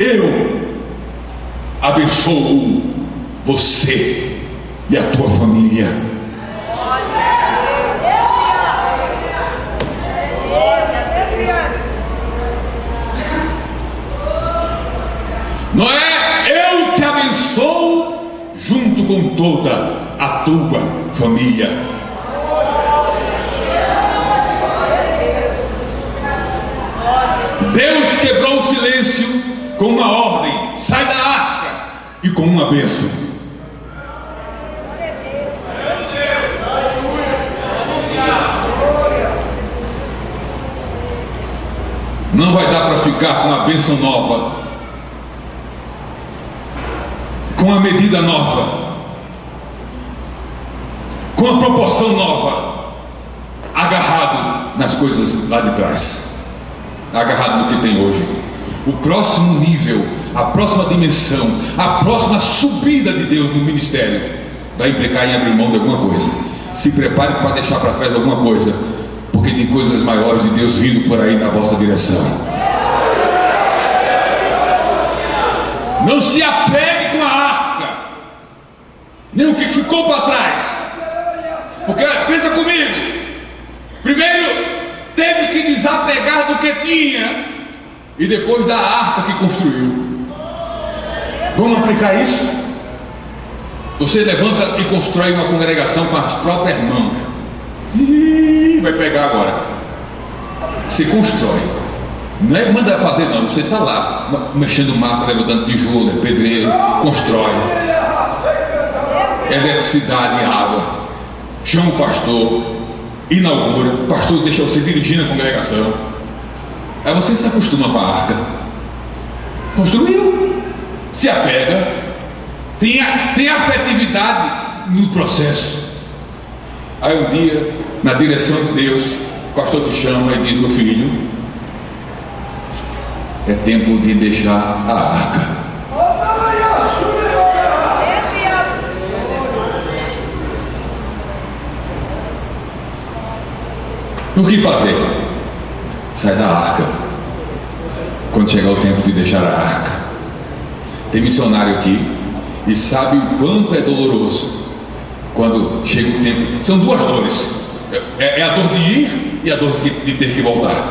eu abençoo você e a tua família. Noé, eu te abençoo junto com toda a tua família. Deus quebrou o silêncio com uma ordem: sai da arca, e com uma bênção. Não vai dar para ficar com a bênção nova, com a medida nova, com a proporção nova, agarrado nas coisas lá de trás, agarrado no que tem hoje. O próximo nível, a próxima dimensão, a próxima subida de Deus no ministério vai implicar em abrir mão de alguma coisa. Se prepare para deixar para trás alguma coisa, porque tem coisas maiores de Deus vindo por aí na vossa direção. Não se apegue com a arca, nem o que ficou para trás. Porque, pensa comigo, primeiro teve que desapegar do que tinha, e depois da arca que construiu. Vamos aplicar isso? Você levanta e constrói uma congregação com as próprias mãos. Vai pegar agora. Você constrói. Não é manda fazer não, você está lá mexendo massa, levantando tijolo, é pedreiro, constrói. Eletricidade e água. Chama o pastor, inaugura, o pastor deixa você dirigindo a congregação. Aí você se acostuma com a arca. Construiu, se apega, tem afetividade no processo. Aí um dia, na direção de Deus, o pastor te chama e diz: meu filho, é tempo de deixar a arca. O que fazer? Sai da arca quando chegar o tempo de deixar a arca. Tem missionário aqui e sabe o quanto é doloroso quando chega o tempo. São duas dores, é a dor de ir e a dor de ter que voltar.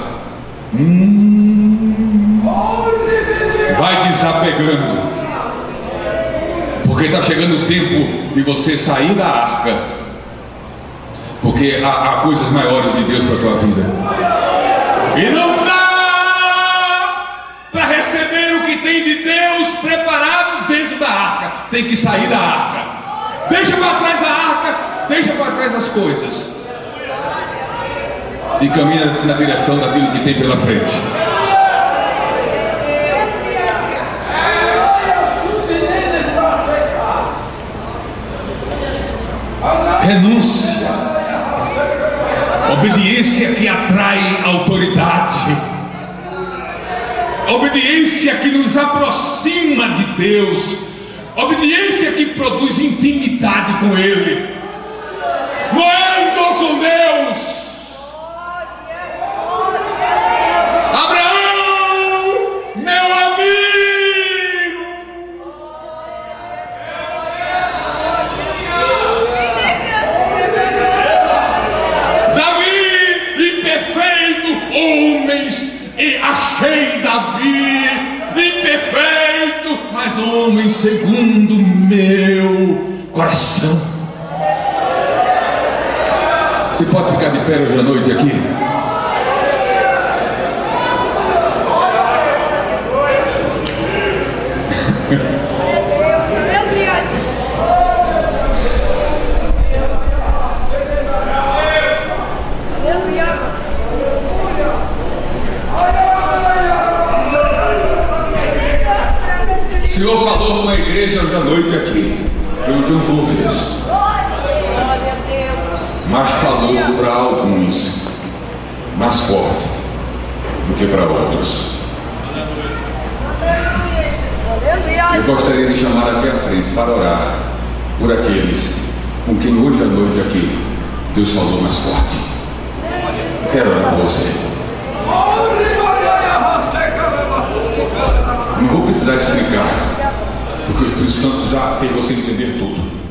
Vai desapegando, porque está chegando o tempo de você sair da arca, porque há coisas maiores de Deus para a tua vida, e não dá para receber o que tem de Deus preparado dentro da arca. Tem que sair da arca. Deixa para trás a arca, deixa para trás as coisas e caminha na direção daquilo que tem pela frente. Renúncia, obediência que atrai autoridade, obediência que nos aproxima de Deus, obediência que produz intimidade com Ele. Noé andou com Deus. Abraão, meu amigo. Davi, imperfeito, homens, e achei Davi, imperfeito, mas homem segundo meu coração. Você pode ficar de pé hoje à noite aqui? O Senhor falou numa igreja hoje à noite aqui. Eu não tenho dúvidas. Mas falou para alguns mais forte do que para outros. Eu gostaria de chamar aqui à frente para orar por aqueles com quem hoje à noite aqui Deus falou mais forte. Eu quero orar por você. Não vou precisar explicar, porque o Espírito Santo já fez você entender tudo.